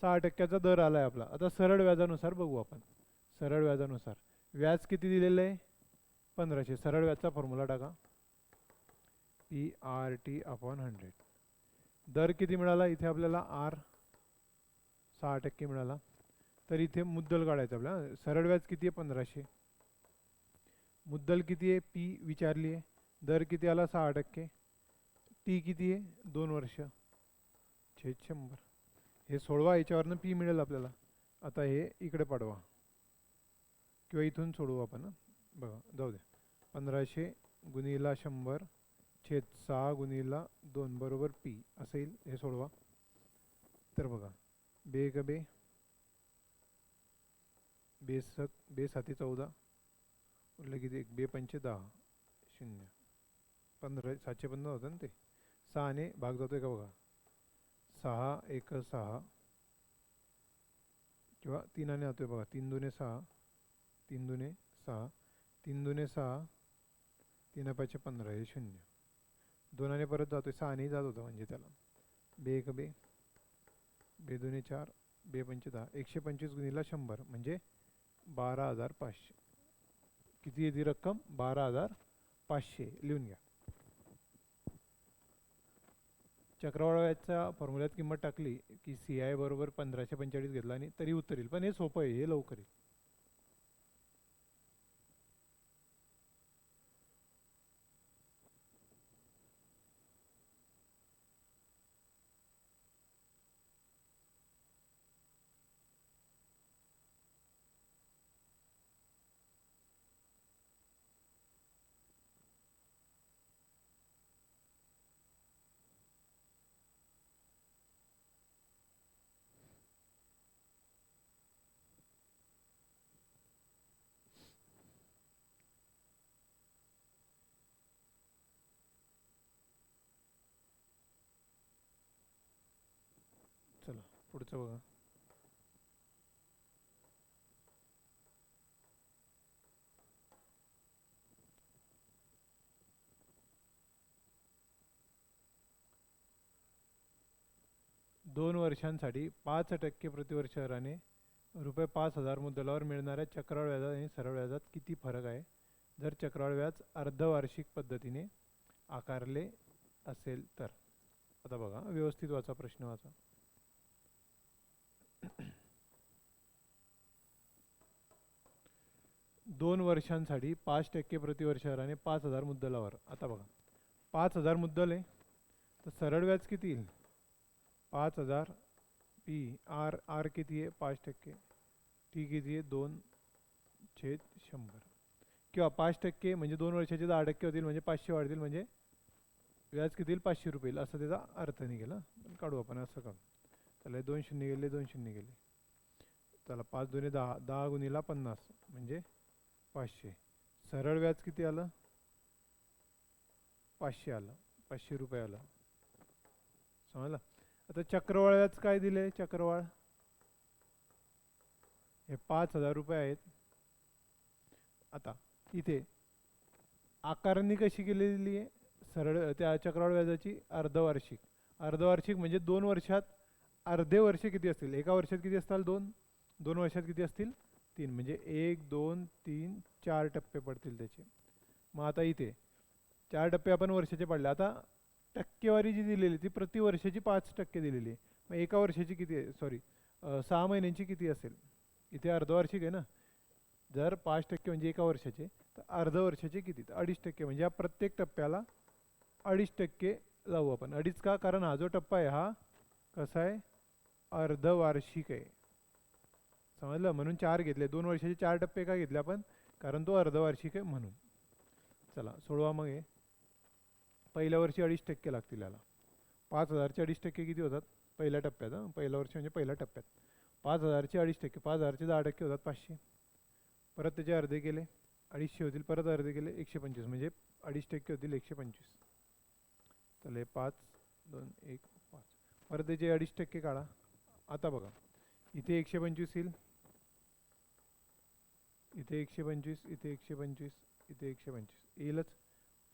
6%चा दर आला आहे आपला. आता सरळ व्याजानुसार बघू आपण. सरळ व्याजानुसार व्याज किती दिलेलं आहे? 1500. सरळ व्याजचा फॉर्म्युला टाका, PRT अपॉन 100. दर किती मिळाला इथे आपल्याला? R 6% मिळाला. तर इथे मुद्दल काढायचं आपल्याला. सरळ व्याज किती आहे? 1500. मुद्दल किती आहे? P विचारली आहे. दर किती आला? 6%. T किती आहे? 2 वर्ष, छेद 100. हे सोडवा, याच्यावरनं P मिळेल आपल्याला. आता हे इकडे पाठवा किंवा इथून सोडवू आपण. बघा, जाऊ द्या. 1500 गुणिला 100 छेद 6 गुणिला 2 बरोबर P असं येईल. हे सोडवा. तर बघा, बे ग बे, बे सक, बे 7 14, उरलं किती? 1 बे 5 10, 0, 15 750 होतं ना ते. 6ने भाग जातोय का बघा, 6 1 6, किंवा 3ने होतोय बघा, 3 2 6, 3 2 6, 3 2 6, 3 5 15, हे 0. 2ने परत जातोय, 6ने जात होतं म्हणजे त्याला. बे 1 बे, बे 2 4, बे 5 10, 125 गुणिला 100 म्हणजे 12,500. किती येते रक्कम? 12,500. लिहून घ्या. चक्रवाढ व्याजच्या फॉर्म्युल्यात किंमत टाकली की CI बरोबर 1545 घेतला आणि तरी उत्तर येईल. पण हे सोपं आहे, हे लवकर येईल. चला, पुढचं बघा. दोन वर्षांसाठी 5% प्रतिवर्ष दराने ₹5,000 मुद्दलावर मिळणाऱ्या चक्रवाढ व्याजात आणि सरळ व्याजात किती फरक आहे जर चक्रवाढ व्याज अर्धवार्षिक पद्धतीने आकारले असेल तर? आता बघा, व्यवस्थित वाचा, प्रश्न वाचा. 2 वर्षांसाठी 5% प्रतिवर्ष दराने 5,000 मुद्दलावर. आता बघा, 5,000 मुद्दल आहे, तर सरळ व्याज किती येईल? 5,000 P R किती आहे? 5%. T किती आहे? 2/100. किंवा 5% म्हणजे 2 वर्षाचे 10% होतील, म्हणजे 500 वाढतील, म्हणजे व्याज किती येईल 500 रुपये येईल असा त्याचा अर्थ निघेल. पण काढू आपण असं काढू. त्याला 2 शून्य गेले 2 शून्य गेले. त्याला 5 दुने 10 10 गुणिला 50 म्हणजे 500. सरळ व्याज किती आलं 500 आलं 500 रुपये आलं. समजलं. आता चक्रवाढ व्याज काय दिले चक्रवाढ हे 5000 रुपये आहेत. आता इथे आकारणी कशी केलेली आहे सरळ त्या चक्रवाढ व्याजाची अर्धवार्षिक. अर्धवार्षिक म्हणजे 2 वर्षात अर्धे वर्ष किती असतील एका वर्षात किती असतील 2 वर्षात किती असतील 3 म्हणजे 1 2 3 4 टप्पे पडतील त्याचे. मग आता इथे 4 टप्पे आपण वर्षाचे पडले. आता टक्केवारी जी दिलेली ती प्रति वर्षाची 5% दिलेली आहे. मग एका वर्षाची किती आहे सॉरी 6 महिन्यांची किती असेल. इथे अर्धवार्षिक आहे ना. जर 5% म्हणजे एका वर्षाचे तर अर्ध वर्षाचे किती तर 2.5% म्हणजे या प्रत्येक टप्प्याला 2.5% लावू आपण. 2.5 का कारण हा जो टप्पा आहे हा कसा आहे अर्धवार्षिक आहे. समजलं. म्हणून 4 घेतले 2 वर्षाचे 4 टप्पे का घेतले आपण कारण तो अर्धवार्षिक आहे म्हणून. चला सोडवा मग हे. पहिल्या वर्षी 2.5% लागतील याला. 5000चे 2.5% किती होतात पहिल्या टप्प्यात. पहिल्या वर्षी म्हणजे पहिल्या टप्प्यात 5000चे 2.5% 5000चे 10% होतात 500. परत त्याचे अर्धे केले 250 होतील. परत अर्धे केले 125 म्हणजे 2.5% होतील 125. चला 5 2 1 5. परत त्याचे 2.5% काढा. आता बघा इथे 125 येईल इथे 125 इथे 125 इथे 125 येईलच.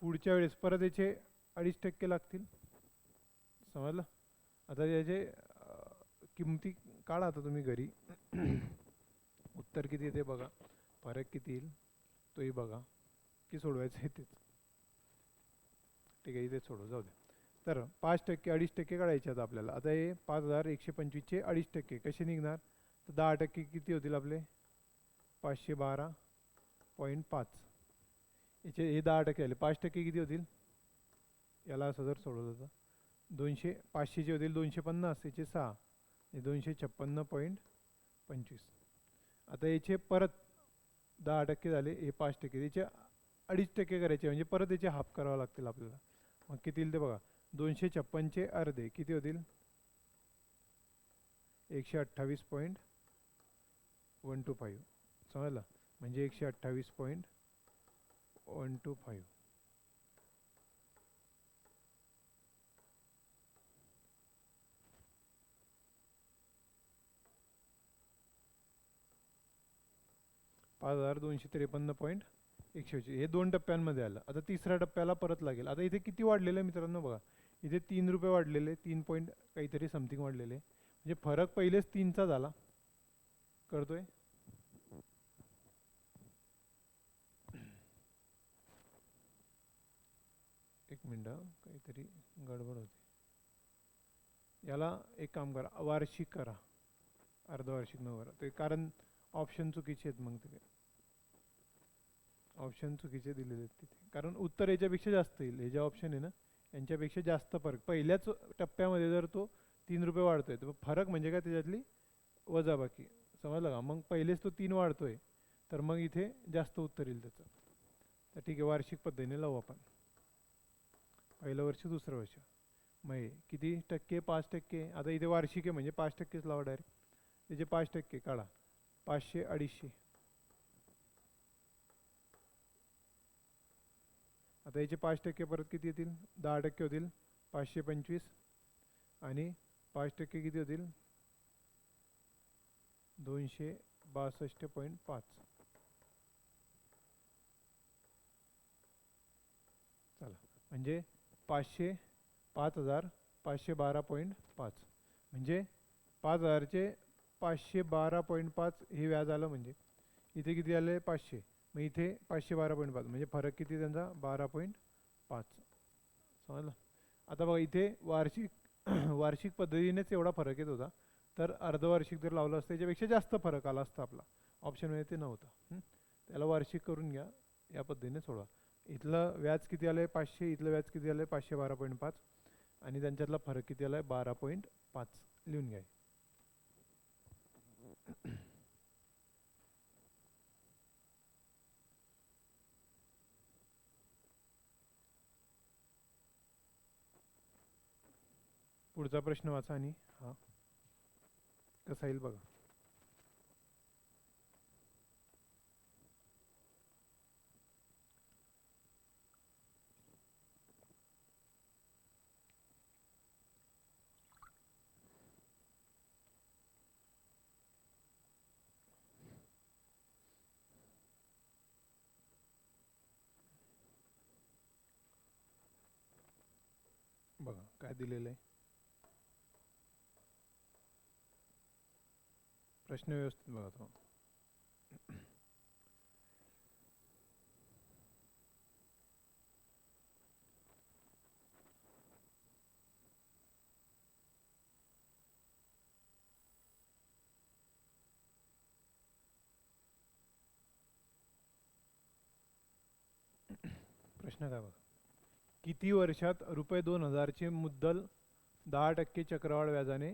पुढच्या वेळेस परत याचे 2.5% लागतील. समजलं. आता याचे किमती काढा आता तुम्ही घरी. उत्तर किती येते बघा. फरक किती येईल तोही बघा की सोडवायचं आहे तेच. ठीक आहे इथेच सोडू जाऊ द्या. तर 5% 2.5% काढायचे आता आपल्याला. आता हे 5125चे 2.5% कसे निघणार तर 10% किती होतील आपले 512.5. याचे हे 10% आले 5% किती होतील याला असं जर सोडवलं तर 200 500चे होतील 250 याचे 6 हे 256.25. आता याचे परत 10% झाले हे 5% याचे 2.5% करायचे म्हणजे परत याचे हाफ करावं लागतील आपल्याला. मग किती येईल ते बघा 256चे अर्धे किती होतील 128.125. समजलं म्हणजे 128.125. $5253.125 हे 2 टप्प्यांमध्ये आलं. आता तिसऱ्या टप्प्याला परत लागेल. आता इथे किती वाढलेलं आहे मित्रांनो बघा इथे 3 रुपये वाढलेले 3 पॉईंट काहीतरी समथिंग वाढलेले म्हणजे फरक पहिलेच 3चा झाला. कळतोय. एक मिनटं काहीतरी गडबड होते. याला एक काम करा वार्षिक करा अर्धवार्षिक न करा ते कारण ऑप्शन चुकीचे आहेत. मग ते ऑप्शन चुकीचे दिलेले आहेत तिथे कारण उत्तर याच्यापेक्षा जास्त येईल. हे जे ऑप्शन आहे ना यांच्यापेक्षा जास्त फरक पहिल्याच टप्प्यामध्ये जर तो 3 रुपये वाढतोय तर फरक म्हणजे काय त्याच्यातली वजाबाकी. समजलं का. मग पहिलेच तो 3 वाढतोय तर मग इथे जास्त उत्तर येईल त्याचं. तर ठीक आहे वार्षिक पद्धतीने लावू आपण. पहिलं वर्ष दुसरं वर्ष मग हे किती टक्के 5%. आता इथे वार्षिक आहे म्हणजे 5%च लावा डायरेक्ट. त्याचे 5% काढा 500 250. आता याचे 5% परत किती येतील 10% होतील 525 आणि 5% किती होतील 262.5. चला म्हणजे 5000 512.5 म्हणजे 5000चे 512.5 हे व्याज आलं. म्हणजे इथे किती आले 500 मग इथे 512.5 म्हणजे फरक किती त्यांचा 12.5. समजलं. आता बघा इथे वार्षिक वार्षिक पद्धतीनेच एवढा फरक येत होता तर अर्धवार्षिक जर लावलं असतं त्याच्यापेक्षा जास्त फरक आला असता. आपला ऑप्शनमध्ये ते नव्हतं. त्याला वार्षिक करून घ्या या पद्धतीने सोडवा. इथलं व्याज किती आलं आहे 500 इथलं व्याज किती आलं आहे 512.5 आणि त्यांच्यातला फरक किती आला आहे 12.5 लिहून घ्या. पुढचा प्रश्न वाचा आणि हा कसा येईल बघा. बघा काय दिलेलं आहे. प्रश्न व्यवस्थित बघा तो. प्रश्न काय बघा. किती वर्षात ₹2,000चे मुद्दल 10% चक्रवाढ व्याजाने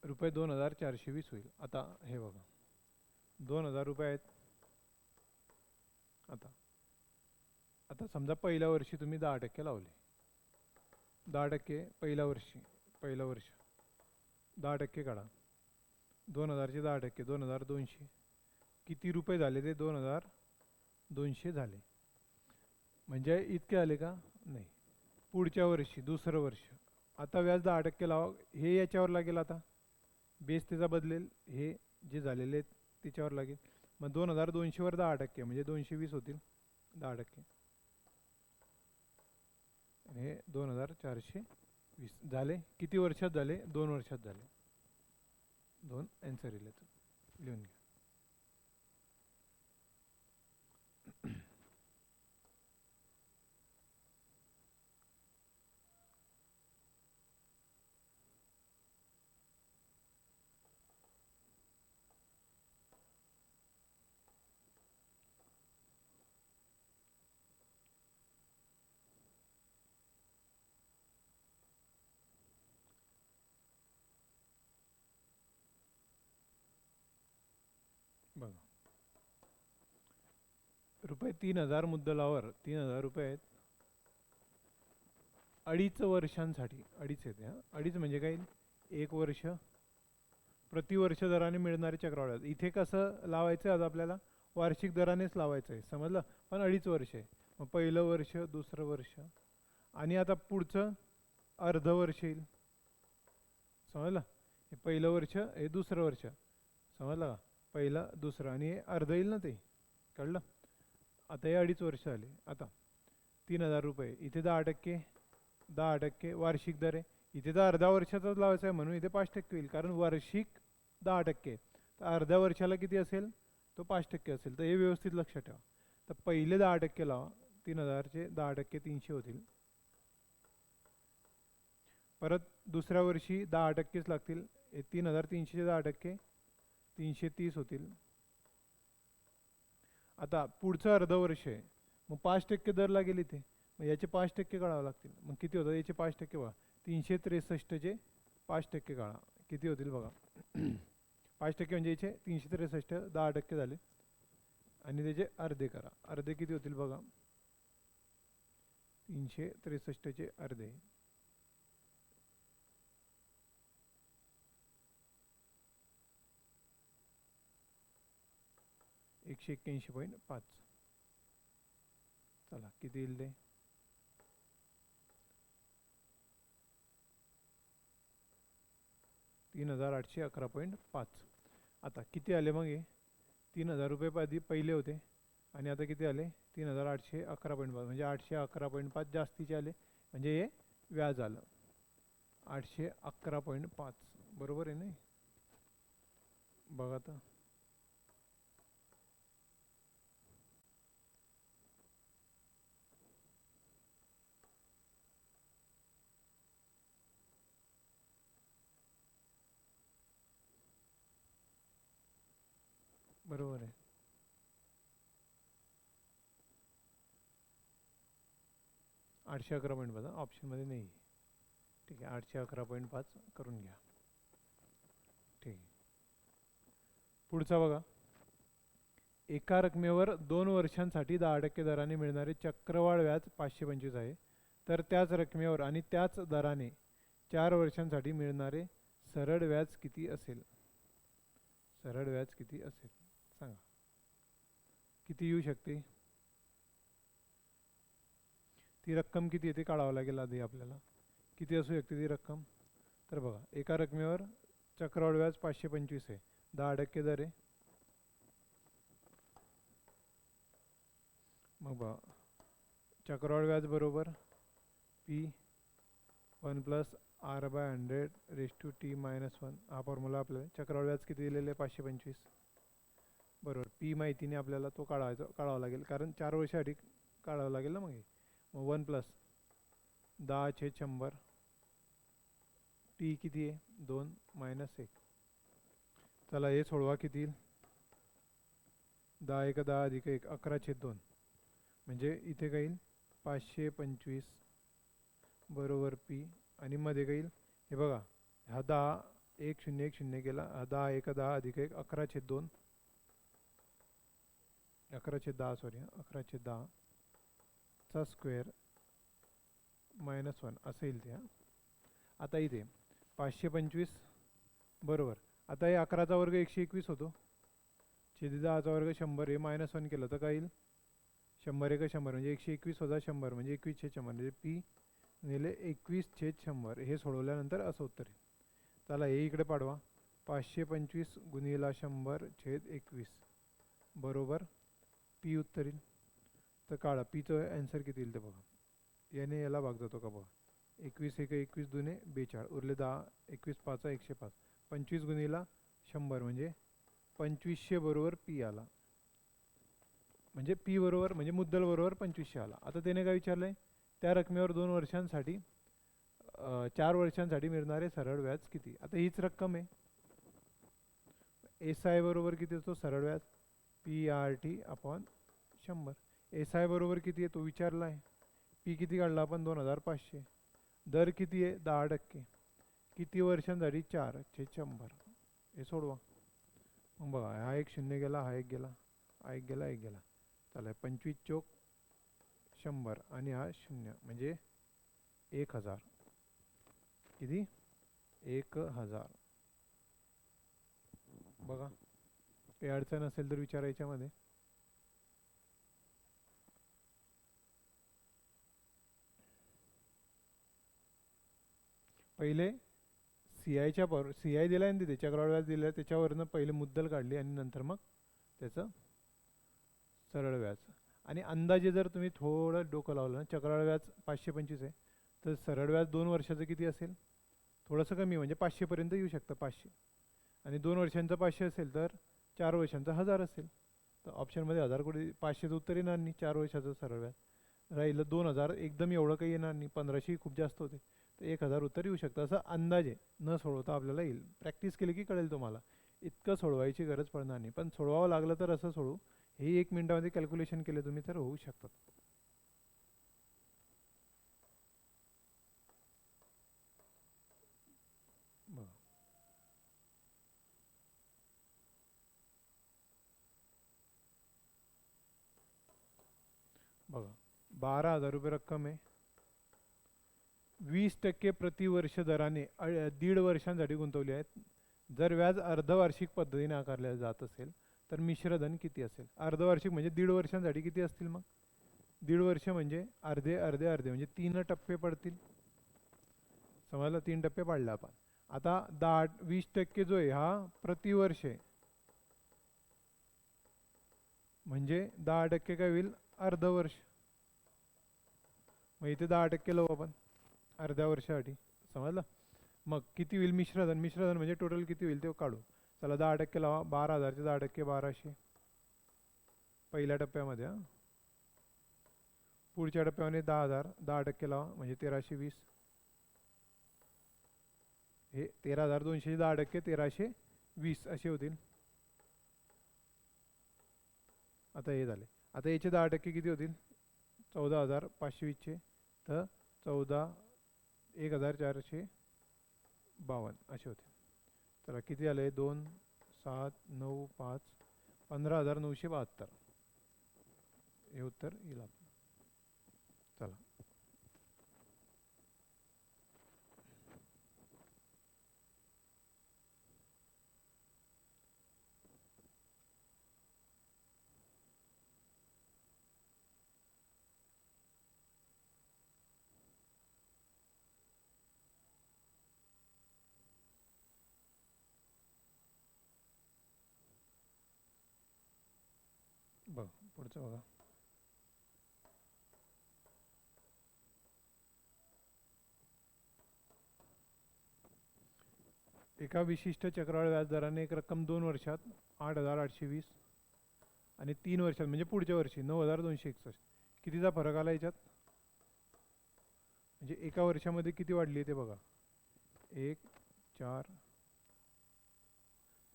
₹2,420 होईल. आता हे बघा 2,000 रुपये आहेत. आता आता समजा पहिल्या वर्षी तुम्ही 10% लावले. 10% पहिल्या वर्ष 10% काढा. 2,000चे 10% 2,200. किती रुपये झाले ते 2,200 झाले. म्हणजे इतके आले का नाही. पुढच्या वर्षी दुसरं वर्ष आता व्याज 10% लावा. हे याच्यावर लागेल. आता बेस त्याचा बदलेल. हे जे झालेले त्याच्यावर लागेल. मग 2,200वर 10% म्हणजे 220 होतील 10%. हे 2,420 झाले. किती वर्षात झाले? 2 वर्षात झाले. 2 आन्सर येईल. लिहून घ्या. बघा ₹3,000 मुद्दलावर 3,000 रुपये आहेत. 2.5 वर्षांसाठी. 2.5 येते. हां 2.5 म्हणजे काय? 1 वर्ष प्रतिवर्ष दराने मिळणारे चक्रवाढ व्याज. इथे कसं लावायचं आज आपल्याला? वार्षिक दरानेच लावायचं आहे. समजलं. पण 2.5 वर्ष आहे. मग पहिलं वर्ष दुसरं वर्ष आणि आता पुढचं अर्ध वर्ष येईल. समजलं. हे पहिलं वर्ष हे दुसरं वर्ष. समजलं का? पहिलं दुसरं आणि हे अर्ध येईल ना. ते कळलं. आता हे 2.5 वर्ष आले. आता 3,000 रुपये इथे 10%. 10% वार्षिक दर आहे. इथे तर अर्ध्या वर्षाचाच लावायचा आहे म्हणून इथे 5% होईल. कारण वार्षिक 10%. तर अर्ध्या वर्षाला किती असेल? तो 5% असेल. तर हे व्यवस्थित लक्षात ठेवा. तर पहिले 10% लावा. 3,000चे 10% 300 होतील. परत दुसऱ्या वर्षी 10%च लागतील. 3,300चे 10% 330 होतील. आता पुढचं अर्ध वर्ष आहे. मग 5% दर लागेल इथे. मग याचे 5% काढावे लागतील. मग किती होतात याचे 5% बघा. 363चे 5% काढा. किती होतील बघा. 5% म्हणजे याचे 363 10% झाले. आणि त्याचे अर्धे करा. अर्धे किती होतील बघा. 363चे अर्धे 181.5. चला किती येईल ते? 3,811.5. आता किती आले मग हे? 3,000 रुपये आधी पहिले होते आणि आता किती आले? 3,811.5 म्हणजे 811.5 जास्तीचे आले. म्हणजे हे व्याज आलं 811.5. बरोबर आहे नाही? बघा आता. बरोबर आहे. आठशे 11.5 ऑप्शनमध्ये नाही. ठीक आहे. 811.5 करून घ्या. ठीक आहे. पुढचा बघा. एका रकमेवर 2 वर्षांसाठी 10% दराने मिळणारे चक्रवाढ व्याज 525 आहे. तर त्याच रकमेवर आणि त्याच दराने 4 वर्षांसाठी मिळणारे सरळ व्याज किती असेल? सरळ व्याज किती असेल सांगा. किती येऊ शकते? ती रक्कम किती येते काढावं लागेल आधी आपल्याला. किती असू शकते ती रक्कम? तर बघा, एका रकमेवर चक्रवाढ व्याज 525 आहे, 10% दर आहे. मग बघा, चक्रवाढ व्याज बरोबर P1+R/100 हा फॉर्म्युला आपल्याला. चक्रवाढ व्याज किती दिलेलं आहे? 525 बरोबर. पी माहितीने आपल्याला तो काढावा लागेल, कारण 4 वर्षासाठी काढावं लागेल ना. मग 1+10/100. टी किती आहे? 2 - 1. चला हे सोडवा. किती येईल? 10 × 10 + 1 11/2. म्हणजे इथे काही येईल? 525 बरोबर पी. आणि मध्ये काही येईल? हे बघा, हा 10 1 0 1 0 गेला. हा 10 1 10 + 1 11/2. 11/10 सॉरी 11/10 चा स्क्वेअर -1 असं येईल ते. आता इथे 525 बरोबर. आता हे 11चा वर्ग 121 होतो, छेदी 10चा वर्ग 100. हे -1 केलं तर काय येईल? 100 × 100 म्हणजे 121 + 100 म्हणजे 21/100 म्हणजे पी नेले 21/100. हे सोडवल्यानंतर असं उत्तर येईल. चला हे इकडे पाडवा. 525 × 100/21 बरोबर पी उत्तर येईल. तर काढा पीचं ॲन्सर किती येईल ते बघा. याने याला भाग जातो का बघा. 21 1 21 2 42 उरले 10. 21 5 105. 25 × 100 म्हणजे 2500 बरोबर पी आला. म्हणजे पी बरोबर म्हणजे मुद्दल बरोबर 2500 आला. आता त्याने काय विचारलं आहे? त्या रकमेवर 2 वर्षांसाठी 4 वर्षांसाठी मिळणारे सरळ व्याज किती? आता हीच रक्कम आहे. एस आय बरोबर किती असतो सरळ व्याज? PRT/100. एस आय बरोबर किती आहे तो विचारला आहे. पी किती काढला आपण? 2500. दर किती आहे? 10%. किती वर्षांसाठी? 4/100. हे सोडवा. मग बघा, हा एक 0 गेला, हा एक गेला, हा एक गेला, एक गेला. चला 25 चोक 100 आणि हा 0 म्हणजे 1000. किती? 1000. बघा, काही अडचण असेल तर विचारायच्यामध्ये. पहिले CIच्या CI दिला आहे ना तिथे, चक्रवाढ व्याज दिलं आहे, त्याच्यावरनं पहिले मुद्दल काढली आणि नंतर मग त्याचं सरळ व्याज. आणि अंदाजे जर तुम्ही थोडं डोकं लावलं ना, चक्रवाढ व्याज 525 आहे, तर सरळ व्याज 2 वर्षाचं किती असेल? थोडंसं कमी म्हणजे 500पर्यंत येऊ शकतं. 500. आणि 2 वर्षांचं 500 असेल तर 4 वर्षांचं 1000 असेल. तर ऑप्शनमध्ये 1000 कुठे? 500चं उत्तर येणार नाही. 4 वर्षाचं सरळ व्याज राहिलं 2000. एकदम एवढं काही येणार नाही. 1500 खूप जास्त होते. तर 1000 उत्तर येऊ शकतं. असं अंदाजे न सोडवता आपल्याला येईल. प्रॅक्टिस केली की कळेल तुम्हाला. इतकं सोडवायची गरज पडणार नाही. पण सोडवावं लागलं तर असं सोडू. हे 1 मिनिटामध्ये कॅल्क्युलेशन केले तुम्ही तर होऊ शकतात. बघा, बघा 12,000 रुपये रक्कम आहे. 20% प्रतिवर्ष दराने 1.5 वर्षांसाठी गुंतवली आहेत. जर व्याज अर्धवार्षिक पद्धतीने आकारले जात असेल तर मिश्रधन किती असेल? अर्धवार्षिक म्हणजे 1.5 वर्षांसाठी किती असतील मग? 1.5 वर्ष म्हणजे अर्धे अर्धे अर्धे म्हणजे 3 टप्पे पडतील. समजलं? 3 टप्पे पाडले आपण. आता 20% जो आहे हा प्रतिवर्ष आहे, म्हणजे 10% काय होईल? अर्ध वर्ष. मग इथे 10% लावू आपण अर्ध्या वर्षासाठी. समजलं? मग किती होईल मिश्रधन? मिश्रधन म्हणजे टोटल किती होईल ते काढू. चला 10% लावा. 12,000चे 10% 1200 पहिल्या टप्प्यामध्ये. पुढच्या टप्प्यामध्ये 10,000 10% लावा म्हणजे 1320. हे 13,200 10% 1320 असे होतील. आता हे झाले. आता याचे 10% किती होतील? 14,520चे तर 14,1452 असे होते. चला किती आले? 2 7 9 5 15,972. हे उत्तर येईल आपलं. चला बघा पुढचं बघा. एका विशिष्ट चक्रवाढ व्याजदराने एक रक्कम 2 वर्षात 8,820 आणि 3 वर्षात म्हणजे पुढच्या वर्षी 9,261. कितीचा फरक आला याच्यात? म्हणजे एका वर्षामध्ये किती वाढली ते बघा. 1 4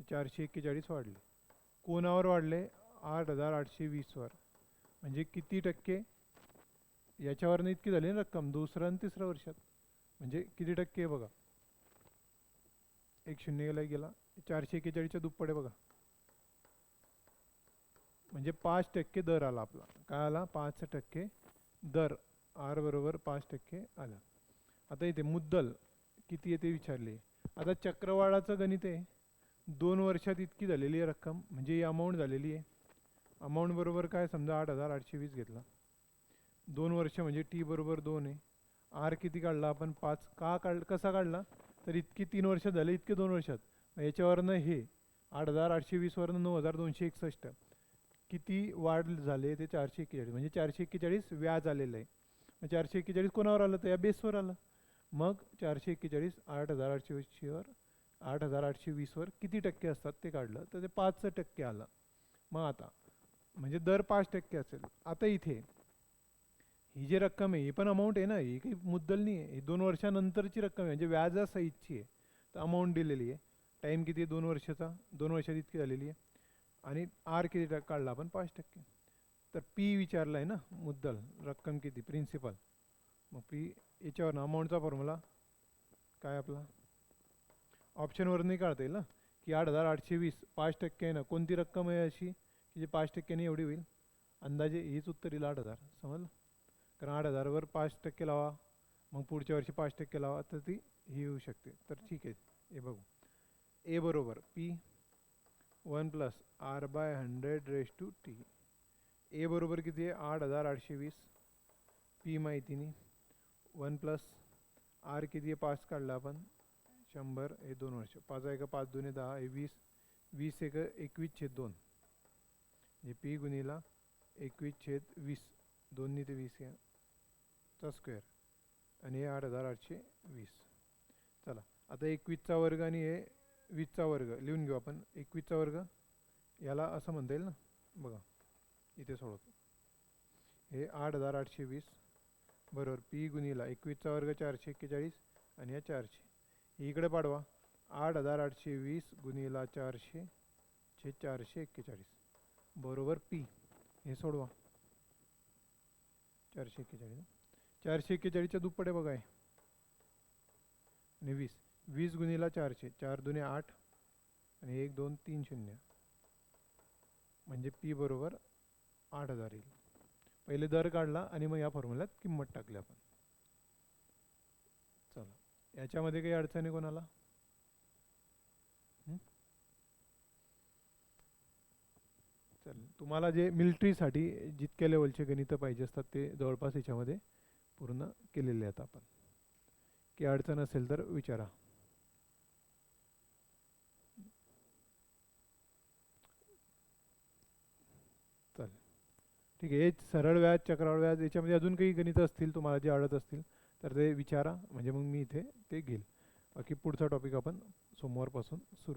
441 वाढले. कोणावर वाढले? 8,820 वर. म्हणजे किती टक्के? याच्यावरनं इतकी झाली ना रक्कम दुसरं आणि तिसरं वर्षात. म्हणजे किती टक्के बघा. एक शून्य गेला 441च्या दुप्पट आहे बघा. म्हणजे 5% दर आला आपला. काय आला? 5% दर. आर बरोबर 5% आला. आता इथे मुद्दल किती आहे ते विचारले. आता चक्रवाढाचं गणित आहे. 2 वर्षात इतकी झालेली आहे रक्कम म्हणजे ही अमाऊंट झालेली आहे. अमाऊंट बरोबर काय समजा 8,820 घेतला. 2 वर्ष म्हणजे टी बरोबर 2 आहे. आर किती काढला आपण? 5. कसा काढला? तर इतकी 3 वर्षात झाले इतके 2 वर्षात. याच्यावरनं हे 8,820 वरनं 9,261 किती वाढ झाले ते 441 म्हणजे 441 व्याज आलेलं आहे. मग 441 कोणावर आलं? तर या बेसवर आलं. मग 441 8,820वर 8,820 वर किती टक्के असतात ते काढलं तर ते 5% आलं. मग आता म्हणजे दर 5% असेल. आता इथे ही जी रक्कम आहे ही पण अमाऊंट आहे ना, ही काही मुद्दल नाही आहे. ही 2 वर्षानंतरची रक्कम आहे म्हणजे व्याजासहितची आहे. तर अमाऊंट दिलेली आहे. टाईम किती? 2 वर्षाचा. 2 वर्षात इतकी झालेली आहे. आणि आर किती काढला आपण? 5%. तर पी विचारला आहे ना मुद्दल रक्कम किती प्रिन्सिपल. मग पी याच्यावर अमाऊंटचा फॉर्म्युला काय आपला? ऑप्शनवरूनही काढता येईल ना की 8,820 5% आहे ना. कोणती रक्कम आहे अशी की जी 5%ने एवढी होईल? अंदाजे हीच उत्तर येईल 8,000. समजलं? कारण 8,000वर 5% लावा मग पुढच्या वर्षी 5% लावा तर ती ही येऊ शकते. तर ठीक आहे हे बघू. ए बरोबर पी 1 + R/100 ए बरोबर किती आहे? 8,820. पी माहिती नाही. 1 + आर किती आहे? 5 काढला आपण 100. हे 2 वर्ष. 5 1 5 2 10 हे 20. 20 1 21/2 म्हणजे पी गुणिला 21/20 2 ते 20 चा स्क्वेअर आणि हे 8,820. चला आता 21चा वर्ग आणि हे 20चा वर्ग लिहून घेऊ आपण. 21चा वर्ग याला असं म्हणता येईल ना. बघा इथे सोडवतो. हे 8,820 बरोबर पी गुणिला 21चा वर्ग 441 आणि या 400. इकडे पाडवा. 8,820 गुणिला 400 चे 441 बरोबर पी. हे सोडवा. 441 441च्या दुप्पट आहे बघा आहे. आणि 20 20 गुणिला 400 4 2 8 आणि 1 2 3 0 म्हणजे पी बरोबर 8,000 येईल. पहिले दर काढला आणि मग या फॉर्म्युल्यात किंमत टाकली आपण. चला याच्यामध्ये काही अडचणी कोणाला? चल तुम्हाला जे मिलिटरीसाठी जितक्या लेवलचे गणितं पाहिजे असतात ते जवळपास याच्यामध्ये पूर्ण केलेले आहेत आपण. की अडचण असेल तर विचारा. चालेल ठीक आहे. हे सरळ व्याज चक्रवाढ व्याज याच्यामध्ये अजून काही गणितं असतील तुम्हाला जे अडत असतील तर ते विचारा म्हणजे मग मी इथे ते घेईल. बाकी पुढचा टॉपिक आपण सोमवारपासून सुरू